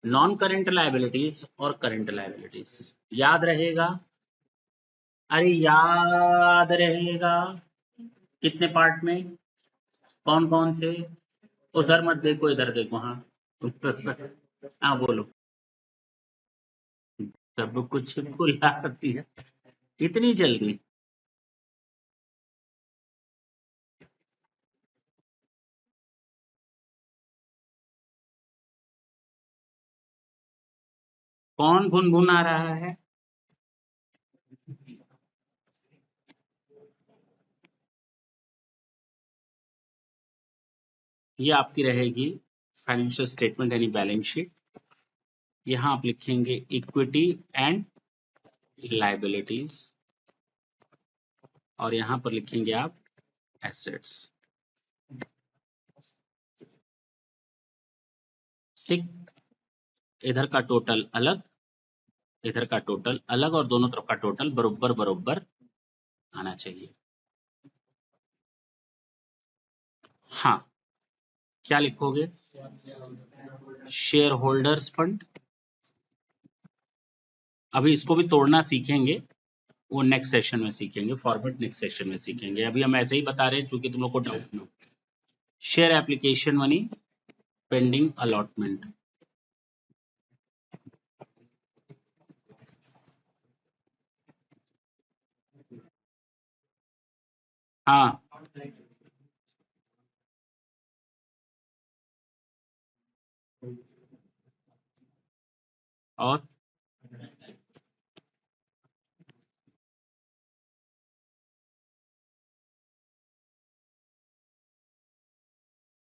Speaker 1: non current liabilities और करंट लायबिलिटीज। याद रहेगा? अरे याद रहेगा। कितने पार्ट में, कौन कौन से? उधर मत देखो, इधर देखो। हाँ हाँ बोलो। सब कुछ भुला दिया, इतनी जल्दी? कौन भुनभुना रहा है? ये आपकी रहेगी फाइनेंशियल स्टेटमेंट यानी बैलेंस शीट। यहाँ आप लिखेंगे इक्विटी एंड लायबिलिटीज, और यहाँ पर लिखेंगे आप एसेट्स। ठीक, इधर का टोटल अलग, इधर का टोटल अलग, और दोनों तरफ का टोटल बरोबर बरोबर आना चाहिए। हाँ, क्या लिखोगे? शेयर होल्डर्स फंड, अभी इसको भी तोड़ना सीखेंगे, वो नेक्स्ट सेशन में सीखेंगे, फॉर्मेट नेक्स्ट सेशन में सीखेंगे, अभी हम ऐसे ही बता रहे हैं क्योंकि तुम लोग को डाउट ना हो। Share application money pending allotment, हाँ और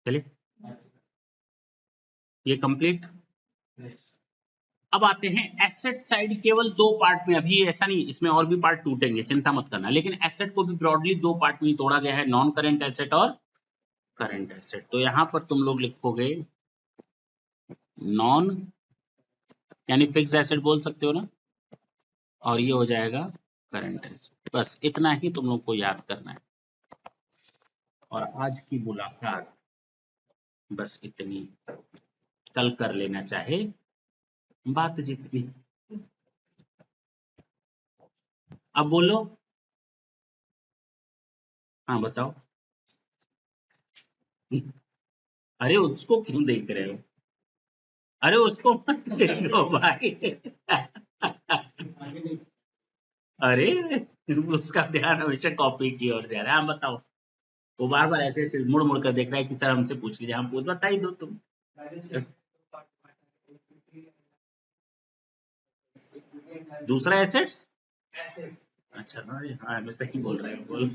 Speaker 1: चलिए ये कंप्लीट। अब आते हैं एसेट साइड, केवल दो पार्ट में, अभी ऐसा नहीं, इसमें और भी पार्ट टूटेंगे, चिंता मत करना, लेकिन एसेट को भी ब्रॉडली दो पार्ट में तोड़ा गया है, नॉन करेंट एसेट और करंट एसेट। तो यहां पर तुम लोग लिखोगे नॉन, यानी फिक्स एसेट बोल सकते हो ना, और ये हो जाएगा करंट एसेट। बस इतना ही तुम लोग को याद करना है, और आज की मुलाकात बस इतनी, कल कर लेना चाहे बात जितनी। अब बोलो, हाँ बताओ। अरे उसको क्यों देख रहे हो, अरे उसको मत देखो भाई। अरे उसका ध्यान हमेशा कॉपी की ओर जा रहा है। हाँ बताओ, वो बार बार ऐसे ऐसे मुड़ मुड़ कर देख रहा है कि सर हमसे पूछ लीजिए, हम पूछ, बता ही दो तुम। दूसरा एसेट्स, अच्छा हाँ हाँ मैं सही बोल रहा हूँ, बोल।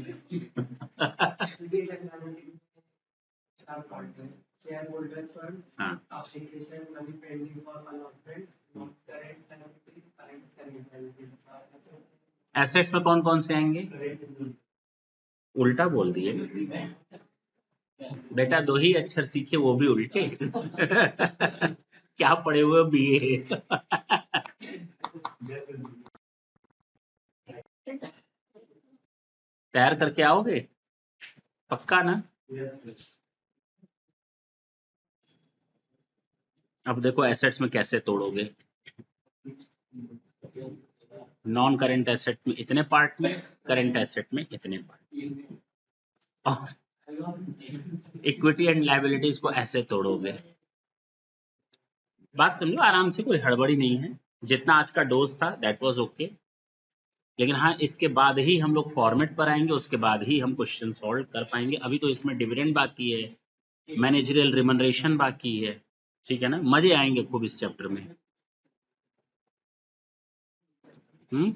Speaker 1: हाँ एसेट्स में कौन कौन से आएंगे, उल्टा बोल दिए बेटा, दो ही अक्षर सीखे वो भी उल्टे। क्या पढ़े हुए बीए। तैयार करके आओगे पक्का ना। अब देखो एसेट्स में कैसे तोड़ोगे, नॉन करेंट एसेट में इतने पार्ट में, करेंट एसेट में इतने पार्ट, और इक्विटी एंड लायबिलिटीज को ऐसे तोड़ोगे। बात समझो आराम से, कोई हड़बड़ी नहीं है, जितना आज का डोज था दैट वाज ओके, लेकिन हाँ इसके बाद ही हम लोग फॉर्मेट पर आएंगे, उसके बाद ही हम क्वेश्चन सॉल्व कर पाएंगे। अभी तो इसमें डिविडेंड बाकी है, मैनेजरियल रिमनरेशन बाकी है, ठीक है ना, मजे आएंगे खूब इस चैप्टर में। हम्म,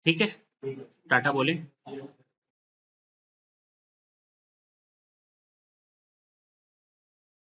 Speaker 1: ठीक है, टाटा बोले।